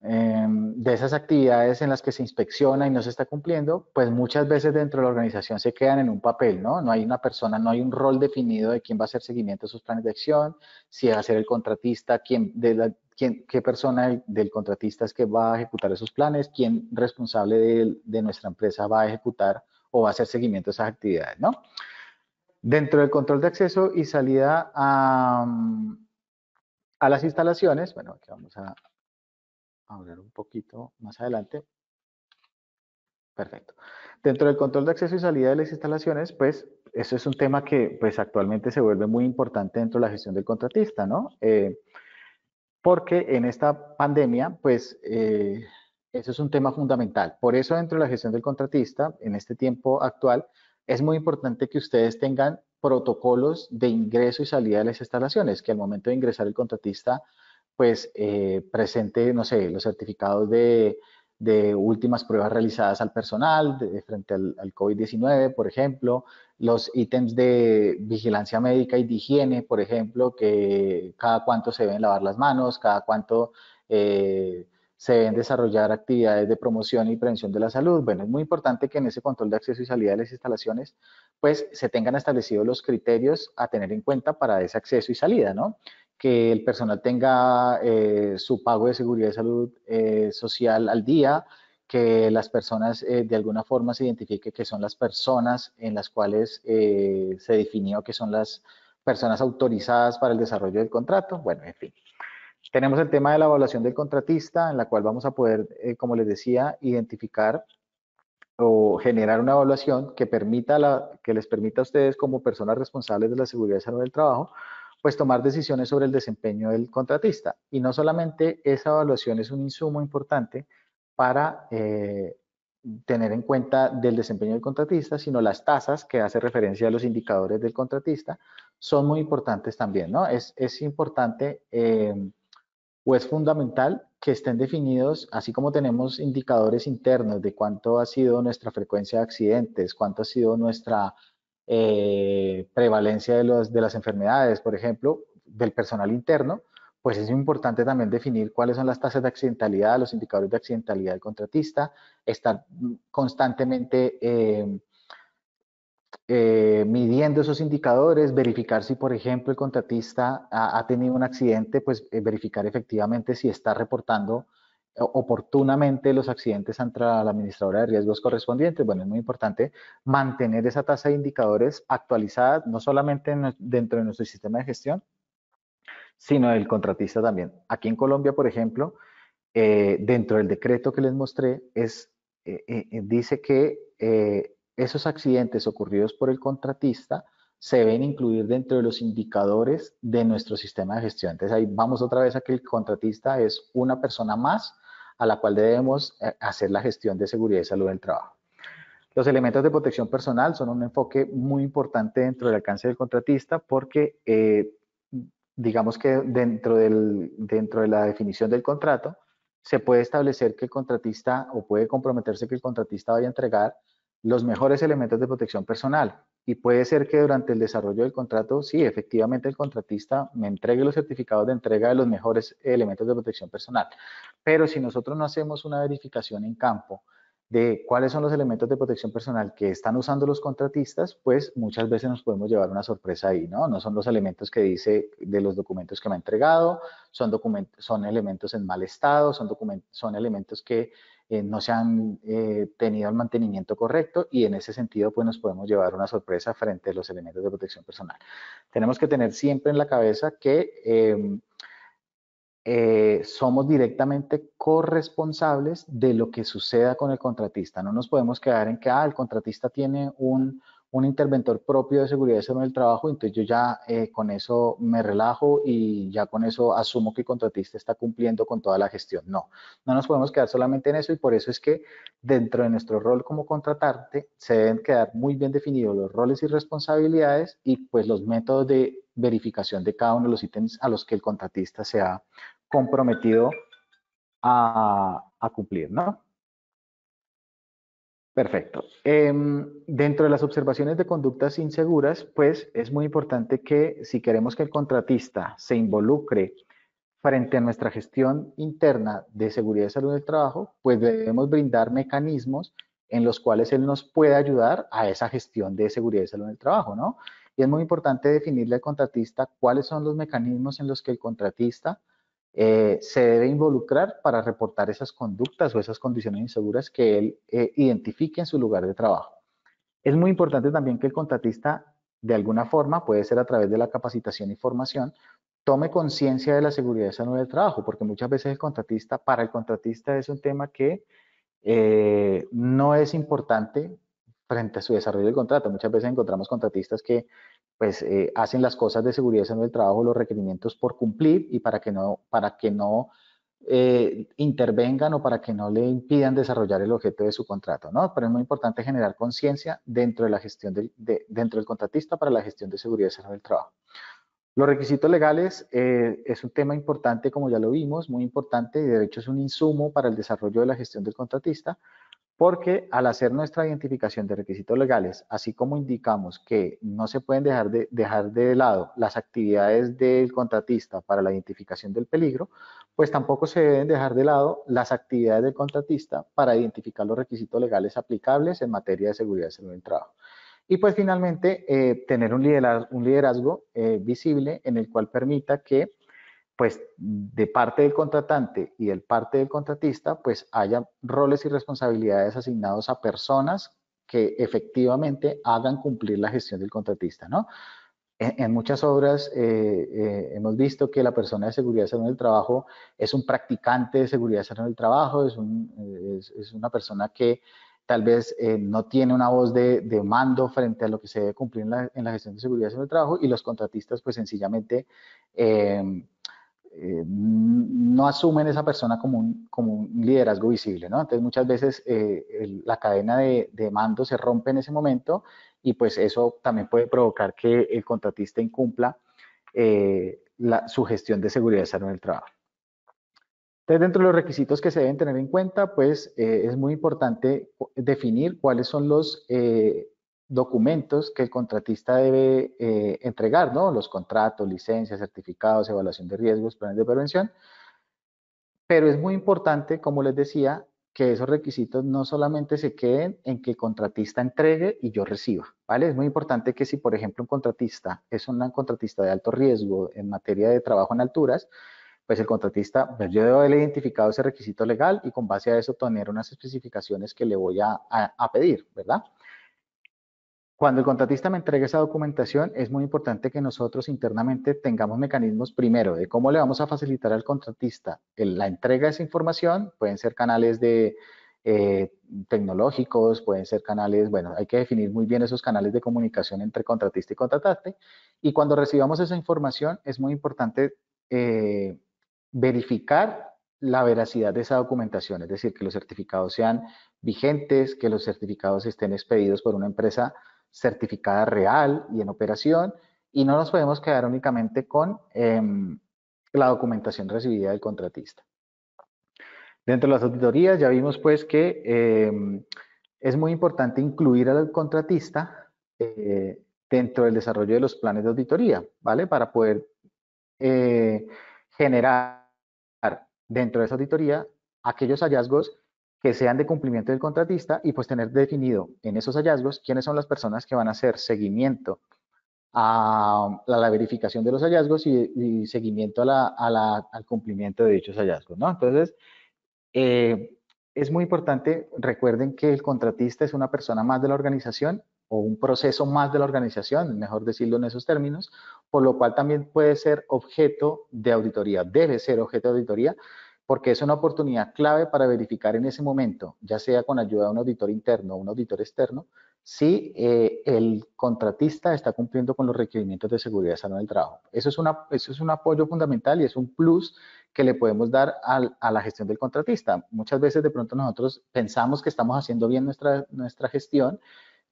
de esas actividades en las que se inspecciona y no se está cumpliendo, pues muchas veces dentro de la organización se quedan en un papel, ¿no? No hay una persona, no hay un rol definido de quién va a hacer seguimiento a esos planes de acción, si va a ser el contratista, qué persona del contratista es que va a ejecutar esos planes, quién responsable de nuestra empresa va a ejecutar o va a hacer seguimiento a esas actividades, ¿no? Dentro del control de acceso y salida a las instalaciones, bueno, aquí vamos a hablar un poquito más adelante. Perfecto. Dentro del control de acceso y salida de las instalaciones, pues eso es un tema que pues actualmente se vuelve muy importante dentro de la gestión del contratista, ¿no? Porque en esta pandemia, pues eso es un tema fundamental. Por eso dentro de la gestión del contratista, en este tiempo actual, es muy importante que ustedes tengan protocolos de ingreso y salida de las instalaciones, que al momento de ingresar el contratista, pues presente, no sé, los certificados de últimas pruebas realizadas al personal frente al COVID-19, por ejemplo, los ítems de vigilancia médica y de higiene, por ejemplo, que cada cuánto se deben lavar las manos, cada cuánto se deben desarrollar actividades de promoción y prevención de la salud. Bueno, es muy importante que en ese control de acceso y salida de las instalaciones, pues se tengan establecidos los criterios a tener en cuenta para ese acceso y salida, ¿no? Que el personal tenga su pago de seguridad y salud social al día, que las personas de alguna forma se identifique que son las personas en las cuales se definió que son las personas autorizadas para el desarrollo del contrato. Bueno, en fin. Tenemos el tema de la evaluación del contratista, en la cual vamos a poder, como les decía, identificar o generar una evaluación que les permita a ustedes como personas responsables de la seguridad y salud del trabajo, pues tomar decisiones sobre el desempeño del contratista. Y no solamente esa evaluación es un insumo importante para tener en cuenta del desempeño del contratista, sino las tasas que hace referencia a los indicadores del contratista son muy importantes también, ¿no? Es importante o es fundamental que estén definidos, así como tenemos indicadores internos de cuánto ha sido nuestra frecuencia de accidentes, cuánto ha sido nuestra prevalencia de las enfermedades, por ejemplo, del personal interno, pues es importante también definir cuáles son las tasas de accidentalidad, los indicadores de accidentalidad del contratista, estar constantemente midiendo esos indicadores, verificar si, por ejemplo, el contratista ha tenido un accidente, pues verificar efectivamente si está reportando oportunamente los accidentes ante la administradora de riesgos correspondientes. Bueno, es muy importante mantener esa tasa de indicadores actualizada, no solamente dentro de nuestro sistema de gestión, sino del contratista también. Aquí en Colombia, por ejemplo, dentro del decreto que les mostré, dice que esos accidentes ocurridos por el contratista se deben incluir dentro de los indicadores de nuestro sistema de gestión. Entonces ahí vamos otra vez a que el contratista es una persona más a la cual debemos hacer la gestión de seguridad y salud del trabajo. Los elementos de protección personal son un enfoque muy importante dentro del alcance del contratista porque digamos que dentro de la definición del contrato se puede establecer que el contratista o puede comprometerse que el contratista vaya a entregar los mejores elementos de protección personal. Y puede ser que durante el desarrollo del contrato, sí, efectivamente el contratista me entregue los certificados de entrega de los mejores elementos de protección personal. Pero si nosotros no hacemos una verificación en campo de cuáles son los elementos de protección personal que están usando los contratistas, pues muchas veces nos podemos llevar una sorpresa ahí, ¿no? No son los elementos que dice de los documentos que me ha entregado, son elementos en mal estado, son elementos que no se han tenido el mantenimiento correcto y en ese sentido pues nos podemos llevar una sorpresa frente a los elementos de protección personal. Tenemos que tener siempre en la cabeza que somos directamente corresponsables de lo que suceda con el contratista. No nos podemos quedar en que el contratista tiene un interventor propio de seguridad y salud en el trabajo, entonces yo ya con eso me relajo y ya con eso asumo que el contratista está cumpliendo con toda la gestión. No, no nos podemos quedar solamente en eso y por eso es que dentro de nuestro rol como contratante se deben quedar muy bien definidos los roles y responsabilidades y pues los métodos de verificación de cada uno de los ítems a los que el contratista se ha comprometido a cumplir, ¿no? Perfecto. Dentro de las observaciones de conductas inseguras, pues es muy importante que si queremos que el contratista se involucre frente a nuestra gestión interna de seguridad y salud del trabajo, pues debemos brindar mecanismos en los cuales él nos pueda ayudar a esa gestión de seguridad y salud del trabajo, ¿no? Y es muy importante definirle al contratista cuáles son los mecanismos en los que el contratista se debe involucrar para reportar esas conductas o esas condiciones inseguras que él identifique en su lugar de trabajo. Es muy importante también que el contratista, de alguna forma, puede ser a través de la capacitación y formación, tome conciencia de la seguridad y salud del trabajo, porque muchas veces para el contratista es un tema que no es importante frente a su desarrollo del contrato. Muchas veces encontramos contratistas que pues hacen las cosas de seguridad y salud del trabajo, los requerimientos por cumplir y para que no intervengan o para que no le impidan desarrollar el objeto de su contrato, ¿no? Pero es muy importante generar conciencia dentro de la gestión dentro del contratista para la gestión de seguridad y salud del trabajo. Los requisitos legales es un tema importante, como ya lo vimos, muy importante y de hecho es un insumo para el desarrollo de la gestión del contratista, porque al hacer nuestra identificación de requisitos legales, así como indicamos que no se pueden dejar de lado las actividades del contratista para la identificación del peligro, pues tampoco se deben dejar de lado las actividades del contratista para identificar los requisitos legales aplicables en materia de seguridad y salud del trabajo. Y pues finalmente, tener un liderazgo visible en el cual permita que pues de parte del contratante y del parte del contratista, pues haya roles y responsabilidades asignados a personas que efectivamente hagan cumplir la gestión del contratista, ¿no? En muchas obras hemos visto que la persona de seguridad y salud del trabajo es un practicante de seguridad y salud del trabajo, es una persona que tal vez no tiene una voz de mando frente a lo que se debe cumplir en la gestión de seguridad y salud del trabajo y los contratistas pues sencillamente no asumen esa persona como un liderazgo visible, ¿no? Entonces muchas veces la cadena de mando se rompe en ese momento y pues eso también puede provocar que el contratista incumpla su gestión de seguridad y salud en el trabajo. Entonces, dentro de los requisitos que se deben tener en cuenta, pues es muy importante definir cuáles son los documentos que el contratista debe entregar, ¿no? Los contratos, licencias, certificados, evaluación de riesgos, planes de prevención. Pero es muy importante, como les decía, que esos requisitos no solamente se queden en que el contratista entregue y yo reciba, ¿vale? Es muy importante que si, por ejemplo, un contratista es un contratista de alto riesgo en materia de trabajo en alturas, pues el contratista, pues yo debo haber identificado ese requisito legal y con base a eso tener unas especificaciones que le voy a pedir, ¿verdad? Cuando el contratista me entregue esa documentación, es muy importante que nosotros internamente tengamos mecanismos primero de cómo le vamos a facilitar al contratista la entrega de esa información. Pueden ser canales eh, tecnológicos, pueden ser canales, bueno, hay que definir muy bien esos canales de comunicación entre contratista y contratante. Y cuando recibamos esa información, es muy importante eh, verificar la veracidad de esa documentación, es decir, que los certificados sean vigentes, que los certificados estén expedidos por una empresa certificada real y en operación, y no nos podemos quedar únicamente con la documentación recibida del contratista. Dentro de las auditorías ya vimos pues que es muy importante incluir al contratista dentro del desarrollo de los planes de auditoría, ¿vale? Para poder eh, generar dentro de esa auditoría aquellos hallazgos que sean de cumplimiento del contratista y pues tener definido en esos hallazgos quiénes son las personas que van a hacer seguimiento a la verificación de los hallazgos y seguimiento al cumplimiento de dichos hallazgos, ¿no? Entonces, eh, es muy importante, recuerden que el contratista es una persona más de la organización o un proceso más de la organización, mejor decirlo en esos términos, por lo cual también puede ser objeto de auditoría, debe ser objeto de auditoría, porque es una oportunidad clave para verificar en ese momento, ya sea con ayuda de un auditor interno o un auditor externo, si el contratista está cumpliendo con los requerimientos de seguridad y salud del trabajo. Eso es un apoyo fundamental y es un plus que le podemos dar a la gestión del contratista. Muchas veces de pronto nosotros pensamos que estamos haciendo bien nuestra gestión,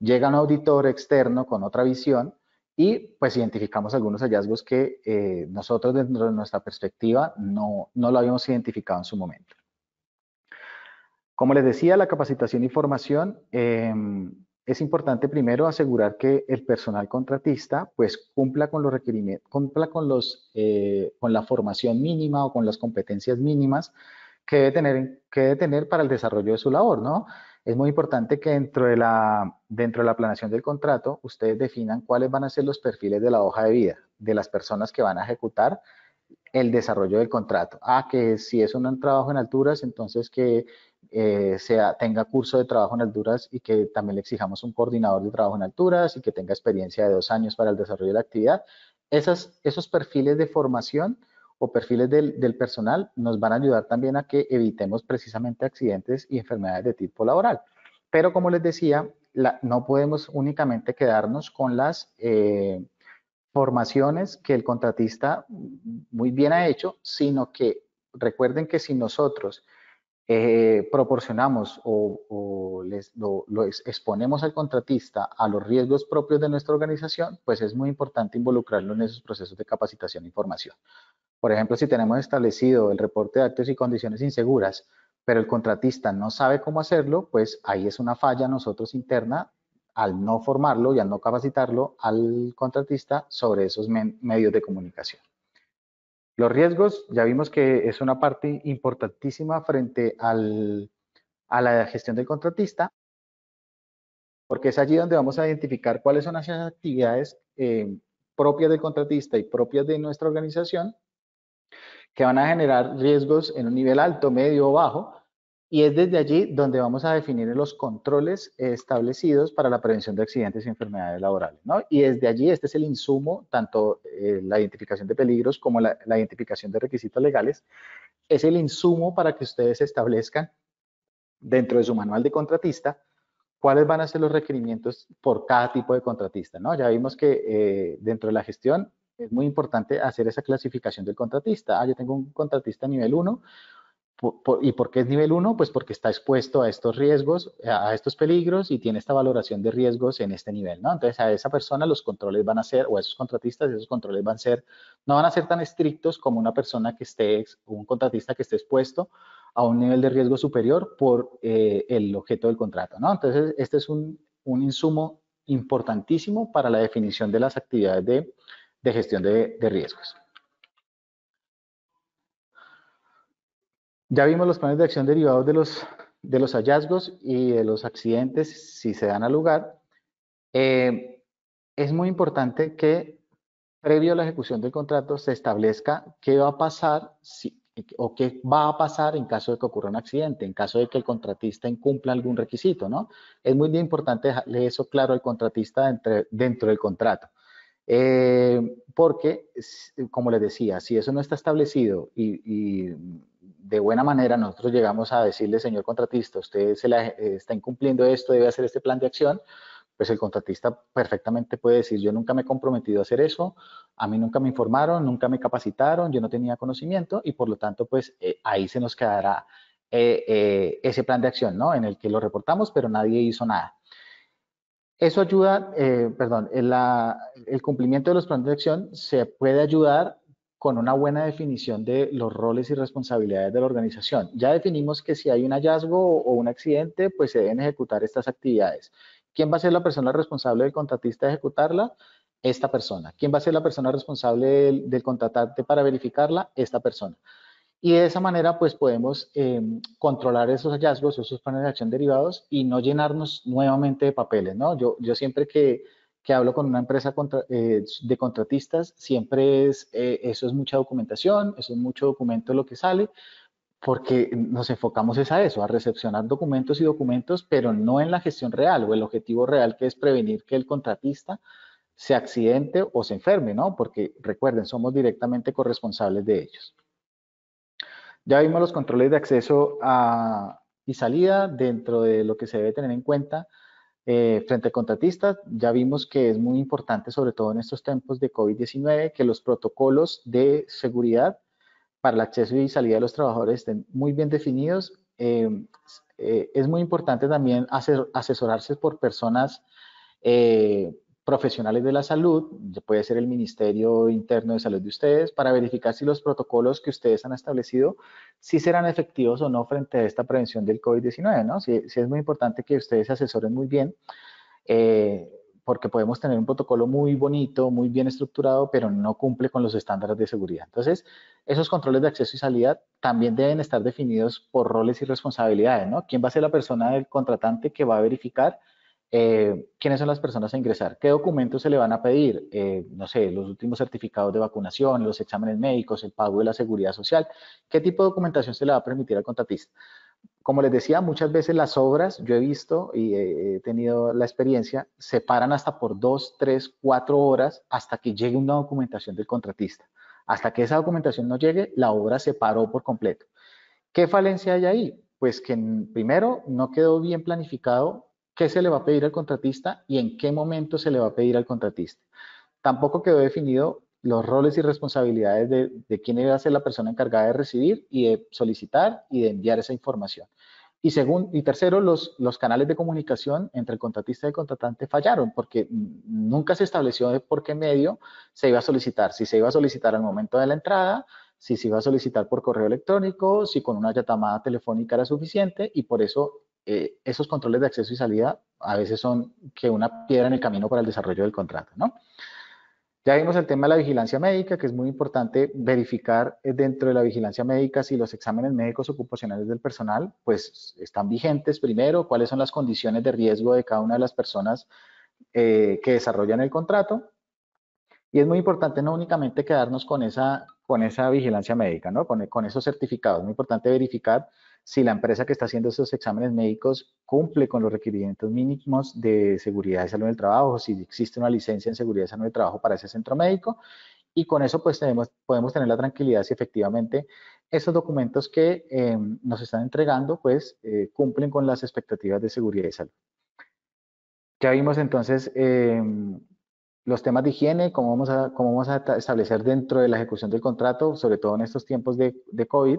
llega un auditor externo con otra visión y pues identificamos algunos hallazgos que nosotros dentro de nuestra perspectiva no lo habíamos identificado en su momento. Como les decía, la capacitación y formación es importante primero asegurar que el personal contratista pues cumpla con los requerimientos, cumpla con la formación mínima o con las competencias mínimas que debe tener para el desarrollo de su labor, ¿no? Es muy importante que dentro de la planeación del contrato ustedes definan cuáles van a ser los perfiles de la hoja de vida de las personas que van a ejecutar el desarrollo del contrato. Que si es un trabajo en alturas, entonces que tenga curso de trabajo en alturas y que también le exijamos un coordinador de trabajo en alturas y que tenga experiencia de 2 años para el desarrollo de la actividad. Esos perfiles de formación o perfiles del personal nos van a ayudar también a que evitemos precisamente accidentes y enfermedades de tipo laboral. Pero como les decía, no podemos únicamente quedarnos con las formaciones que el contratista muy bien ha hecho, sino que recuerden que si nosotros proporcionamos lo exponemos al contratista a los riesgos propios de nuestra organización, pues es muy importante involucrarlo en esos procesos de capacitación y formación. Por ejemplo, si tenemos establecido el reporte de actos y condiciones inseguras, pero el contratista no sabe cómo hacerlo, pues ahí es una falla nosotros interna al no formarlo y al no capacitarlo al contratista sobre esos medios de comunicación. Los riesgos, ya vimos que es una parte importantísima frente a la gestión del contratista, porque es allí donde vamos a identificar cuáles son esas actividades propias del contratista y propias de nuestra organización que van a generar riesgos en un nivel alto, medio o bajo, y es desde allí donde vamos a definir los controles establecidos para la prevención de accidentes y enfermedades laborales, ¿no? Y desde allí este es el insumo, tanto la identificación de peligros como la identificación de requisitos legales, es el insumo para que ustedes establezcan dentro de su manual de contratista cuáles van a ser los requerimientos por cada tipo de contratista, ¿no? Ya vimos que dentro de la gestión es muy importante hacer esa clasificación del contratista. Yo tengo un contratista nivel 1. ¿Y por qué es nivel 1? Pues porque está expuesto a estos riesgos, a estos peligros y tiene esta valoración de riesgos en este nivel, ¿no? Entonces a esa persona los controles van a ser, o a esos contratistas, esos controles no van a ser tan estrictos como una persona un contratista que esté expuesto a un nivel de riesgo superior por el objeto del contrato, ¿no? Entonces este es un insumo importantísimo para la definición de las actividades de gestión de riesgos. Ya vimos los planes de acción derivados de los hallazgos y de los accidentes si se dan al lugar. Es muy importante que previo a la ejecución del contrato se establezca qué va a pasar si, o qué va a pasar en caso de que ocurra un accidente, en caso de que el contratista incumpla algún requisito, ¿no? Es muy importante dejarle eso claro al contratista dentro del contrato. Porque, como les decía, si eso no está establecido y de buena manera nosotros llegamos a decirle, señor contratista, usted está incumpliendo esto, debe hacer este plan de acción, pues el contratista perfectamente puede decir, yo nunca me he comprometido a hacer eso, a mí nunca me informaron, nunca me capacitaron, yo no tenía conocimiento y por lo tanto, pues ahí se nos quedará ese plan de acción, ¿no? En el que lo reportamos, pero nadie hizo nada. Eso ayuda, perdón, el cumplimiento de los planes de acción se puede ayudar con una buena definición de los roles y responsabilidades de la organización. Ya definimos que si hay un hallazgo o un accidente, pues se deben ejecutar estas actividades. ¿Quién va a ser la persona responsable del contratista de ejecutarla? Esta persona. ¿Quién va a ser la persona responsable del contratante para verificarla? Esta persona. Y de esa manera, pues podemos controlar esos hallazgos, esos planes de acción derivados y no llenarnos nuevamente de papeles, ¿no? Yo siempre que hablo con una empresa de contratistas, siempre eso es mucha documentación, eso es mucho documento lo que sale, porque nos enfocamos es a eso, a recepcionar documentos y documentos, pero no en la gestión real o el objetivo real que es prevenir que el contratista se accidente o se enferme, ¿no? Porque recuerden, somos directamente corresponsables de ellos. Ya vimos los controles de acceso y salida dentro de lo que se debe tener en cuenta frente a contratistas. Ya vimos que es muy importante, sobre todo en estos tiempos de COVID-19, que los protocolos de seguridad para el acceso y salida de los trabajadores estén muy bien definidos. Es muy importante también asesorarse por personas profesionales de la salud, puede ser el Ministerio Interno de Salud de ustedes, para verificar si los protocolos que ustedes han establecido si serán efectivos o no frente a esta prevención del COVID-19, ¿no? Sí, sí, es muy importante que ustedes se asesoren muy bien, porque podemos tener un protocolo muy bonito, muy bien estructurado, pero no cumple con los estándares de seguridad. Entonces, esos controles de acceso y salida también deben estar definidos por roles y responsabilidades, ¿no? ¿Quién va a ser la persona del contratante que va a verificar quiénes son las personas a ingresar? ¿Qué documentos se le van a pedir? No sé, los últimos certificados de vacunación, los exámenes médicos, el pago de la seguridad social. ¿Qué tipo de documentación se le va a permitir al contratista? Como les decía, muchas veces las obras, yo he visto y he tenido la experiencia, se paran hasta por 2, 3, 4 horas hasta que llegue una documentación del contratista. Hasta que esa documentación no llegue, la obra se paró por completo. ¿Qué falencia hay ahí? Pues que primero no quedó bien planificado qué se le va a pedir al contratista y en qué momento se le va a pedir al contratista. Tampoco quedó definido los roles y responsabilidades de quién iba a ser la persona encargada de recibir y de solicitar y de enviar esa información. Y tercero, los canales de comunicación entre el contratista y el contratante fallaron porque nunca se estableció de por qué medio se iba a solicitar. Si se iba a solicitar al momento de la entrada, si se iba a solicitar por correo electrónico, si con una llamada telefónica era suficiente y por eso esos controles de acceso y salida a veces son que una piedra en el camino para el desarrollo del contrato, ¿no? Ya vimos el tema de la vigilancia médica, que es muy importante verificar dentro de la vigilancia médica si los exámenes médicos ocupacionales del personal pues están vigentes primero, cuáles son las condiciones de riesgo de cada una de las personas que desarrollan el contrato. Y es muy importante no únicamente quedarnos con esa vigilancia médica, ¿no? Con esos certificados. Es muy importante verificar si la empresa que está haciendo esos exámenes médicos cumple con los requerimientos mínimos de seguridad y salud en el trabajo, si existe una licencia en seguridad y salud en el trabajo para ese centro médico. Y con eso pues podemos tener la tranquilidad si efectivamente esos documentos que nos están entregando pues cumplen con las expectativas de seguridad y salud. Ya vimos entonces los temas de higiene, cómo vamos a establecer dentro de la ejecución del contrato, sobre todo en estos tiempos de COVID,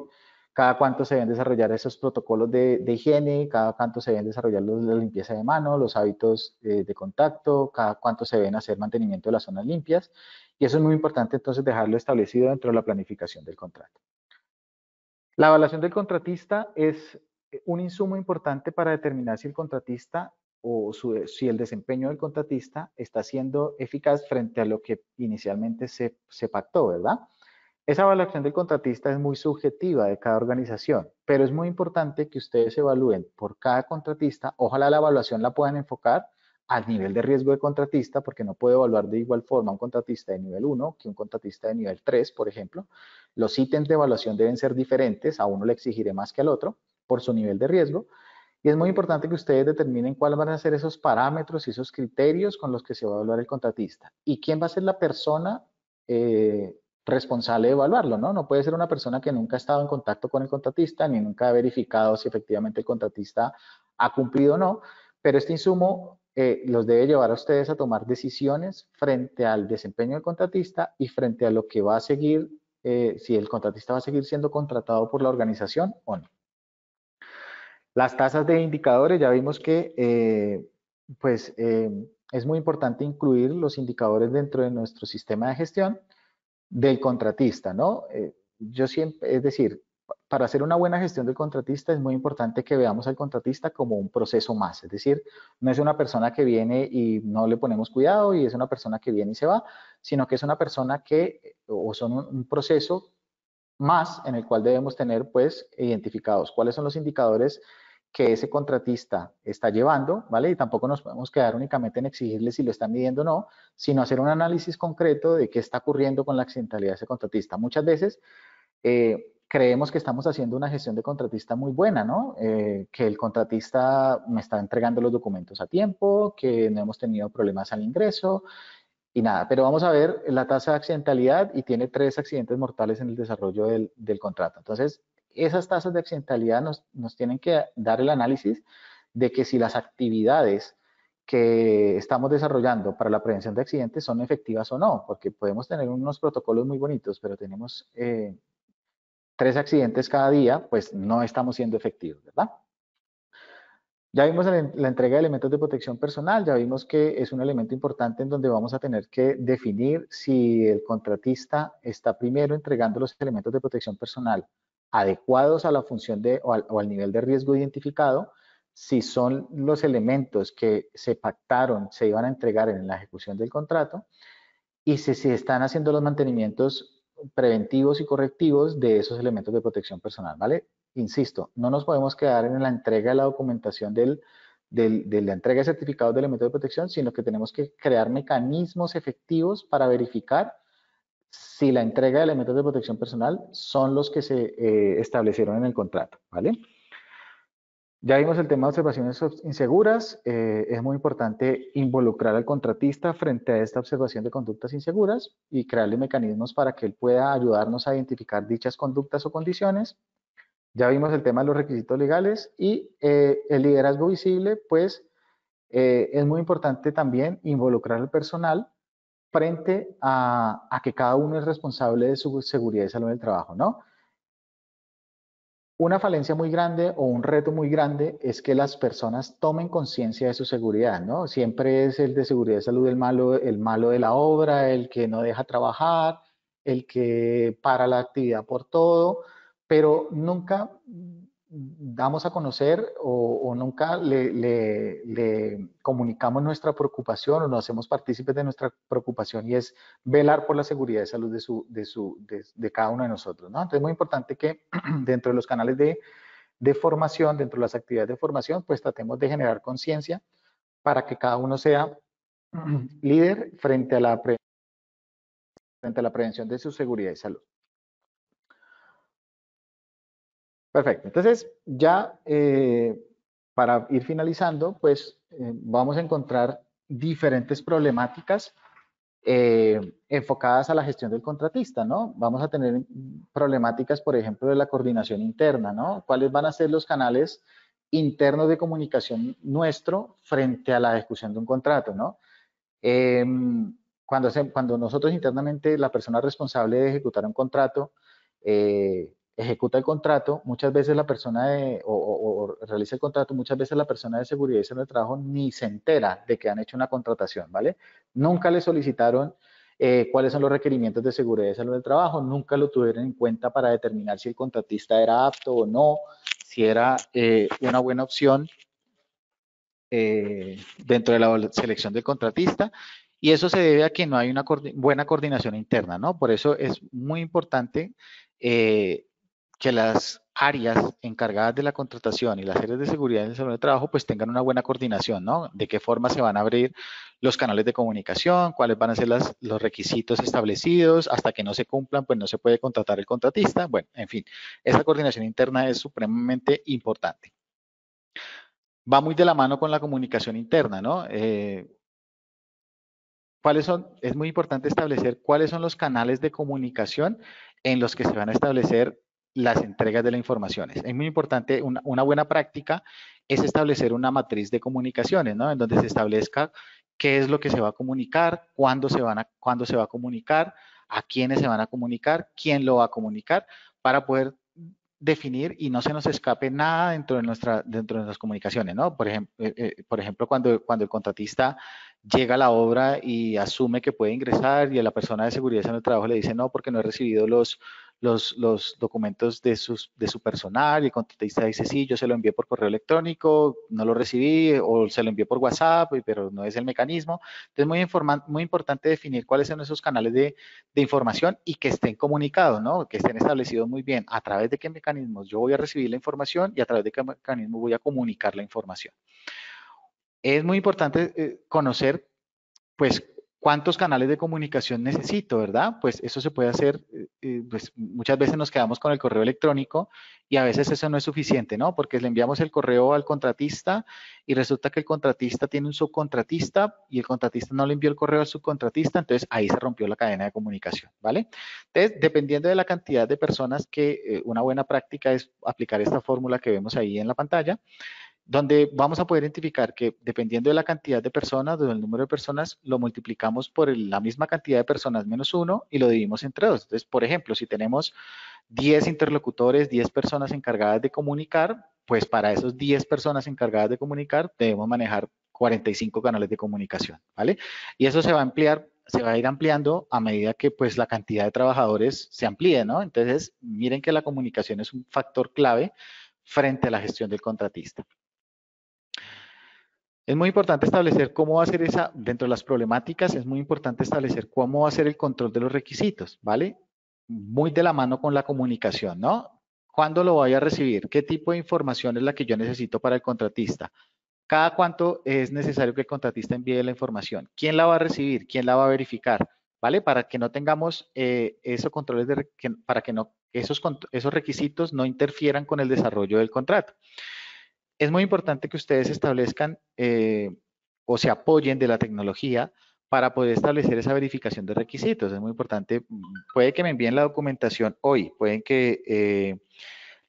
cada cuánto se deben desarrollar esos protocolos de higiene, cada cuánto se deben desarrollar la limpieza de mano, los hábitos de contacto, cada cuánto se deben hacer mantenimiento de las zonas limpias. Y eso es muy importante entonces dejarlo establecido dentro de la planificación del contrato. La evaluación del contratista es un insumo importante para determinar si el contratista si el desempeño del contratista está siendo eficaz frente a lo que inicialmente se pactó, ¿verdad? Esa evaluación del contratista es muy subjetiva de cada organización, pero es muy importante que ustedes evalúen por cada contratista. Ojalá la evaluación la puedan enfocar al nivel de riesgo de contratista, porque no puedo evaluar de igual forma un contratista de nivel 1 que un contratista de nivel 3, por ejemplo. Los ítems de evaluación deben ser diferentes, a uno le exigiré más que al otro por su nivel de riesgo. Y es muy importante que ustedes determinen cuáles van a ser esos parámetros y esos criterios con los que se va a evaluar el contratista. Y quién va a ser la persona responsable de evaluarlo, ¿no? No puede ser una persona que nunca ha estado en contacto con el contratista, ni nunca ha verificado si efectivamente el contratista ha cumplido o no, pero este insumo los debe llevar a ustedes a tomar decisiones frente al desempeño del contratista y frente a lo que va a seguir, si el contratista va a seguir siendo contratado por la organización o no. Las tasas de indicadores, ya vimos que es muy importante incluir los indicadores dentro de nuestro sistema de gestión del contratista, ¿no? Yo siempre, es decir, para hacer una buena gestión del contratista es muy importante que veamos al contratista como un proceso más, es decir, no es una persona que viene y no le ponemos cuidado y es una persona que viene y se va, sino que es una persona que, o son un proceso más en el cual debemos tener pues identificados cuáles son los indicadores que ese contratista está llevando, ¿vale? Y tampoco nos podemos quedar únicamente en exigirle si lo están midiendo o no, sino hacer un análisis concreto de qué está ocurriendo con la accidentalidad de ese contratista. Muchas veces creemos que estamos haciendo una gestión de contratista muy buena, ¿no? Que el contratista me está entregando los documentos a tiempo, que no hemos tenido problemas al ingreso, y nada, pero vamos a ver la tasa de accidentalidad y tiene 3 accidentes mortales en el desarrollo del contrato. Entonces, esas tasas de accidentalidad nos tienen que dar el análisis de que si las actividades que estamos desarrollando para la prevención de accidentes son efectivas o no, porque podemos tener unos protocolos muy bonitos, pero tenemos 3 accidentes cada día, pues no estamos siendo efectivos, ¿verdad? Ya vimos la entrega de elementos de protección personal, ya vimos que es un elemento importante en donde vamos a tener que definir si el contratista está primero entregando los elementos de protección personal adecuados a la función o al nivel de riesgo identificado, si son los elementos que se pactaron, se iban a entregar en la ejecución del contrato, y si se están haciendo los mantenimientos preventivos y correctivos de esos elementos de protección personal, ¿vale? Insisto, no nos podemos quedar en la entrega de la documentación de la entrega de certificados de elementos de protección, sino que tenemos que crear mecanismos efectivos para verificar si la entrega de elementos de protección personal son los que se establecieron en el contrato, ¿vale? Ya vimos el tema de observaciones inseguras. Es muy importante involucrar al contratista frente a esta observación de conductas inseguras y crearle mecanismos para que él pueda ayudarnos a identificar dichas conductas o condiciones. Ya vimos el tema de los requisitos legales y el liderazgo visible, pues es muy importante también involucrar al personal frente a que cada uno es responsable de su seguridad y salud en el trabajo, ¿no? Una falencia muy grande o un reto muy grande es que las personas tomen conciencia de su seguridad, ¿no? Siempre es el de seguridad y salud el malo de la obra, el que no deja trabajar, el que para la actividad por todo, pero nunca damos a conocer o nunca le comunicamos nuestra preocupación o nos hacemos partícipes de nuestra preocupación y es velar por la seguridad y salud de cada uno de nosotros, ¿no? Entonces es muy importante que dentro de los canales de formación, dentro de las actividades de formación, pues tratemos de generar conciencia para que cada uno sea líder frente a la prevención de su seguridad y salud. Perfecto. Entonces, ya para ir finalizando, pues vamos a encontrar diferentes problemáticas enfocadas a la gestión del contratista, ¿no? Vamos a tener problemáticas, por ejemplo, de la coordinación interna, ¿no? ¿Cuáles van a ser los canales internos de comunicación nuestro frente a la ejecución de un contrato, ¿no? Eh, cuando nosotros internamente, la persona responsable de ejecutar un contrato, ejecuta el contrato, muchas veces la persona o realiza el contrato, muchas veces la persona de seguridad y salud del trabajo ni se entera de que han hecho una contratación, ¿vale? Nunca le solicitaron cuáles son los requerimientos de seguridad y salud del trabajo, nunca lo tuvieron en cuenta para determinar si el contratista era apto o no, si era una buena opción dentro de la selección del contratista, y eso se debe a que no hay una buena coordinación interna, ¿no? Por eso es muy importante que las áreas encargadas de la contratación y las áreas de seguridad en el salón de trabajo pues tengan una buena coordinación, ¿no? De qué forma se van a abrir los canales de comunicación, cuáles van a ser los requisitos establecidos, hasta que no se cumplan pues no se puede contratar el contratista, bueno, en fin, esa coordinación interna es supremamente importante. Va muy de la mano con la comunicación interna, ¿no? Es muy importante establecer cuáles son los canales de comunicación en los que se van a establecer las entregas de las informaciones. Es muy importante, una buena práctica es establecer una matriz de comunicaciones, ¿no? En donde se establezca qué es lo que se va a comunicar, cuándo se va a comunicar, a quiénes se van a comunicar, quién lo va a comunicar, para poder definir y no se nos escape nada dentro de nuestras comunicaciones, ¿no? Por ejemplo cuando el contratista llega a la obra y asume que puede ingresar y a la persona de seguridad en el trabajo le dice no porque no he recibido los documentos de su personal y el contratista dice sí, yo se lo envié por correo electrónico, no lo recibí o se lo envié por WhatsApp, pero no es el mecanismo. Entonces muy importante definir cuáles son esos canales de información y que estén comunicados, ¿no? Que estén establecidos muy bien a través de qué mecanismos yo voy a recibir la información y a través de qué mecanismo voy a comunicar la información. Es muy importante conocer pues, ¿cuántos canales de comunicación necesito, verdad? Pues eso se puede hacer, pues muchas veces nos quedamos con el correo electrónico y a veces eso no es suficiente, ¿no? Porque le enviamos el correo al contratista y resulta que el contratista tiene un subcontratista y el contratista no le envió el correo al subcontratista, entonces ahí se rompió la cadena de comunicación, ¿vale? Entonces, dependiendo de la cantidad de personas que una buena práctica es aplicar esta fórmula que vemos ahí en la pantalla, donde vamos a poder identificar que dependiendo de la cantidad de personas, del número de personas, lo multiplicamos por la misma cantidad de personas menos uno y lo dividimos entre dos. Entonces, por ejemplo, si tenemos 10 interlocutores, 10 personas encargadas de comunicar, pues para esos 10 personas encargadas de comunicar debemos manejar 45 canales de comunicación, ¿vale? Y eso se va a ampliar, se va a ir ampliando a medida que pues la cantidad de trabajadores se amplíe, ¿no? Entonces, miren que la comunicación es un factor clave frente a la gestión del contratista. Es muy importante establecer cómo va a ser dentro de las problemáticas, es muy importante establecer cómo va a ser el control de los requisitos, ¿vale? Muy de la mano con la comunicación, ¿no? ¿Cuándo lo voy a recibir? ¿Qué tipo de información es la que yo necesito para el contratista? ¿Cada cuánto es necesario que el contratista envíe la información? ¿Quién la va a recibir? ¿Quién la va a verificar? ¿Vale? Para que no tengamos esos controles, para que no, esos requisitos no interfieran con el desarrollo del contrato. Es muy importante que ustedes establezcan o se apoyen de la tecnología para poder establecer esa verificación de requisitos. Es muy importante. Puede que me envíen la documentación hoy, pueden que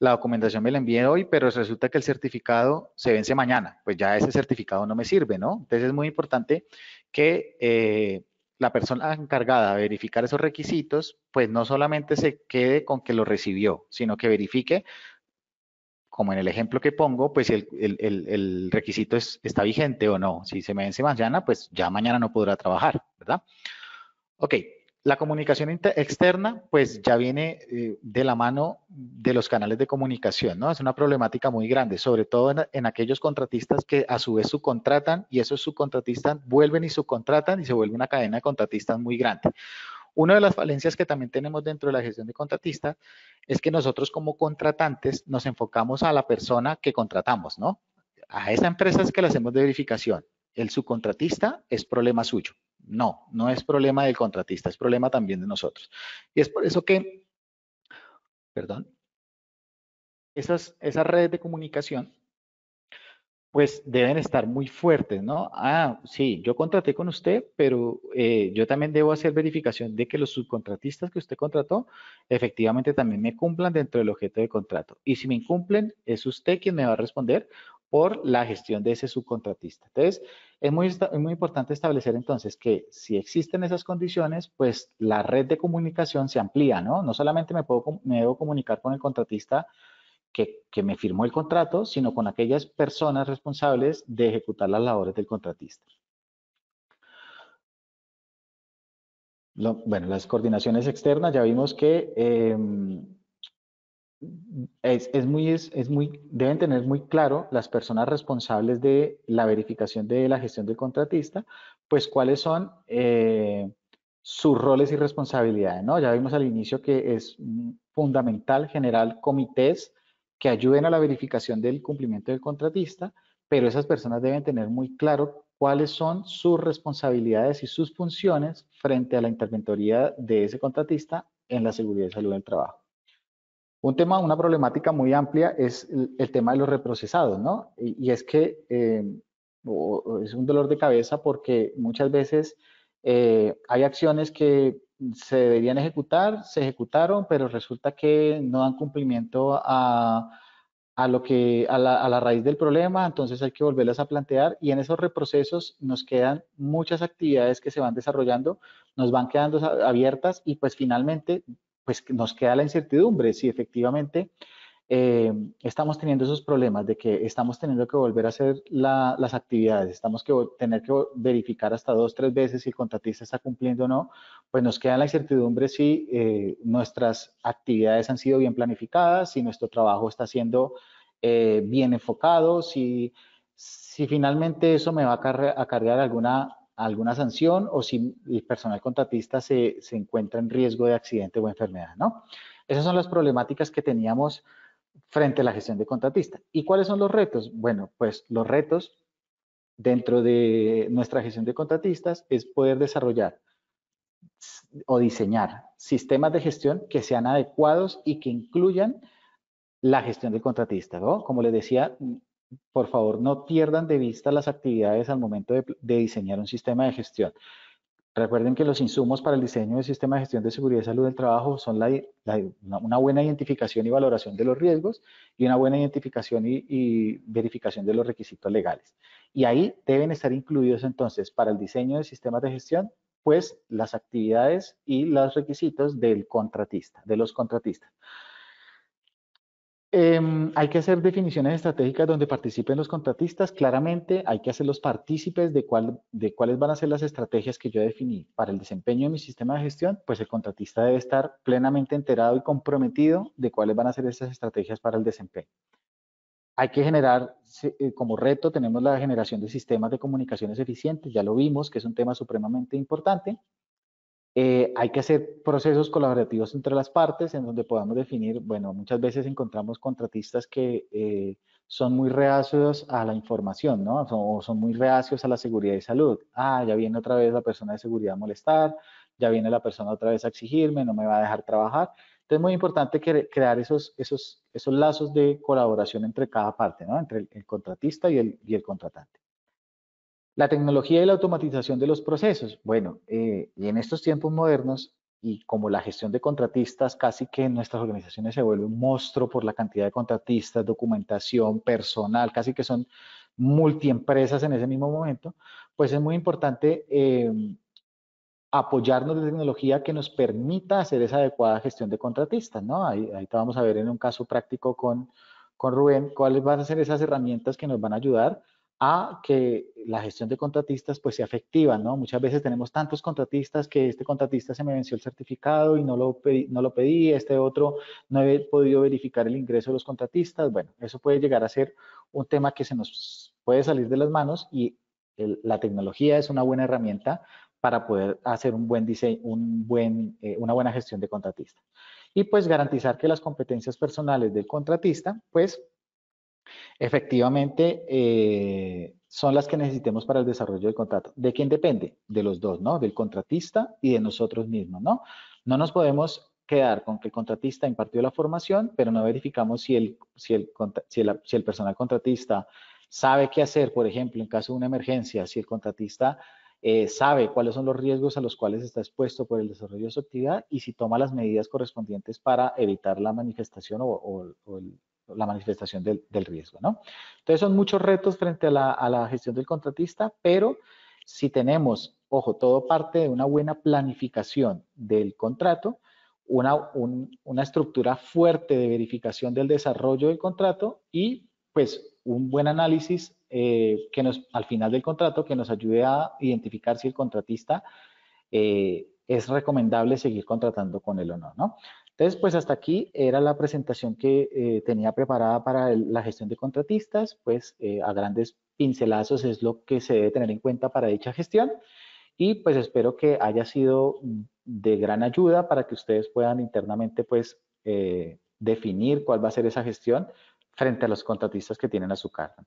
la documentación me la envíen hoy, pero resulta que el certificado se vence mañana. Pues ya ese certificado no me sirve, ¿no? Entonces es muy importante que la persona encargada de verificar esos requisitos, pues no solamente se quede con que lo recibió, sino que verifique como en el ejemplo que pongo, pues si el requisito está vigente o no. Si se me vence mañana, pues ya mañana no podrá trabajar, ¿verdad? Ok, la comunicación externa, pues ya viene de la mano de los canales de comunicación, ¿no? Es una problemática muy grande, sobre todo en aquellos contratistas que a su vez subcontratan y esos subcontratistas vuelven y subcontratan y se vuelve una cadena de contratistas muy grande. Una de las falencias que también tenemos dentro de la gestión de contratistas es que nosotros como contratantes nos enfocamos a la persona que contratamos, ¿no? A esa empresa es que le hacemos de verificación. El subcontratista es problema suyo. No, no es problema del contratista, es problema también de nosotros. Y es por eso que, perdón, esas redes de comunicación pues deben estar muy fuertes, ¿no? Ah, sí, yo contraté con usted, pero yo también debo hacer verificación de que los subcontratistas que usted contrató efectivamente también me cumplan dentro del objeto de contrato. Y si me incumplen, es usted quien me va a responder por la gestión de ese subcontratista. Entonces, es muy importante establecer entonces que si existen esas condiciones, pues la red de comunicación se amplía, ¿no? No solamente me debo comunicar con el contratista que me firmó el contrato, sino con aquellas personas responsables de ejecutar las labores del contratista. Bueno, las coordinaciones externas, ya vimos que deben tener muy claro las personas responsables de la verificación de la gestión del contratista, pues cuáles son sus roles y responsabilidades, ¿no? Ya vimos al inicio que es fundamental generar comités que ayuden a la verificación del cumplimiento del contratista, pero esas personas deben tener muy claro cuáles son sus responsabilidades y sus funciones frente a la interventoría de ese contratista en la seguridad y salud del trabajo. Un tema, una problemática muy amplia es el tema de los reprocesados, ¿no? Y es que es un dolor de cabeza porque muchas veces hay acciones que se deberían ejecutar, se ejecutaron, pero resulta que no dan cumplimiento a la raíz del problema, entonces hay que volverlas a plantear y en esos reprocesos nos quedan muchas actividades que se van desarrollando, nos van quedando abiertas y pues finalmente pues nos queda la incertidumbre si efectivamente estamos teniendo esos problemas de que estamos teniendo que volver a hacer las actividades, estamos que tener que verificar hasta 2, 3 veces si el contratista está cumpliendo o no, pues nos queda la incertidumbre si nuestras actividades han sido bien planificadas, si nuestro trabajo está siendo bien enfocado, si finalmente eso me va a cargar alguna sanción o si el personal contratista se encuentra en riesgo de accidente o enfermedad, ¿no? Esas son las problemáticas que teníamos frente a la gestión de contratistas. ¿Y cuáles son los retos? Bueno, pues los retos dentro de nuestra gestión de contratistas es poder desarrollar o diseñar sistemas de gestión que sean adecuados y que incluyan la gestión del contratista, ¿no? Como les decía, por favor, no pierdan de vista las actividades al momento de diseñar un sistema de gestión. Recuerden que los insumos para el diseño del sistema de gestión de seguridad y salud del trabajo son una buena identificación y valoración de los riesgos y una buena identificación y verificación de los requisitos legales. Y ahí deben estar incluidos entonces para el diseño de sistemas de gestión, pues las actividades y los requisitos del contratista, de los contratistas. Hay que hacer definiciones estratégicas donde participen los contratistas. Claramente hay que hacerlos partícipes de cuáles van a ser las estrategias que yo definí para el desempeño de mi sistema de gestión. Pues el contratista debe estar plenamente enterado y comprometido de cuáles van a ser esas estrategias para el desempeño. Hay que generar, como reto, tenemos la generación de sistemas de comunicaciones eficientes. Ya lo vimos, que es un tema supremamente importante. Hay que hacer procesos colaborativos entre las partes en donde podamos definir, bueno, muchas veces encontramos contratistas que son muy reacios a la información, ¿no? O son muy reacios a la seguridad y salud. Ah, ya viene otra vez la persona de seguridad a molestar, ya viene la persona otra vez a exigirme, no me va a dejar trabajar. Entonces es muy importante crear esos lazos de colaboración entre cada parte, ¿no? Entre el contratista y el contratante. La tecnología y la automatización de los procesos. Bueno, y en estos tiempos modernos, y como la gestión de contratistas casi que en nuestras organizaciones se vuelve un monstruo por la cantidad de contratistas, documentación, personal, casi que son multiempresas en ese mismo momento, pues es muy importante apoyarnos de tecnología que nos permita hacer esa adecuada gestión de contratistas, ¿no? Ahí te vamos a ver en un caso práctico con Rubén cuáles van a ser esas herramientas que nos van a ayudar a que la gestión de contratistas pues sea efectiva, ¿no? Muchas veces tenemos tantos contratistas que este contratista se me venció el certificado y no lo pedí, este otro no he podido verificar el ingreso de los contratistas. Bueno, eso puede llegar a ser un tema que se nos puede salir de las manos y la tecnología es una buena herramienta para poder hacer un buen diseño, una buena gestión de contratista. Y pues garantizar que las competencias personales del contratista, pues efectivamente son las que necesitemos para el desarrollo del contrato. ¿De quién depende? De los dos, ¿no? Del contratista y de nosotros mismos, ¿no? No nos podemos quedar con que el contratista impartió la formación, pero no verificamos si el personal contratista sabe qué hacer, por ejemplo, en caso de una emergencia, si el contratista sabe cuáles son los riesgos a los cuales está expuesto por el desarrollo de su actividad y si toma las medidas correspondientes para evitar la manifestación la manifestación del riesgo, ¿no? Entonces son muchos retos frente a la gestión del contratista, pero si tenemos, ojo, todo parte de una buena planificación del contrato, una estructura fuerte de verificación del desarrollo del contrato y pues un buen análisis al final del contrato que nos ayude a identificar si el contratista es recomendable seguir contratando con él o no, ¿no? Entonces, pues hasta aquí era la presentación que tenía preparada para la gestión de contratistas, pues a grandes pincelazos es lo que se debe tener en cuenta para dicha gestión y pues espero que haya sido de gran ayuda para que ustedes puedan internamente pues definir cuál va a ser esa gestión frente a los contratistas que tienen a su cargo.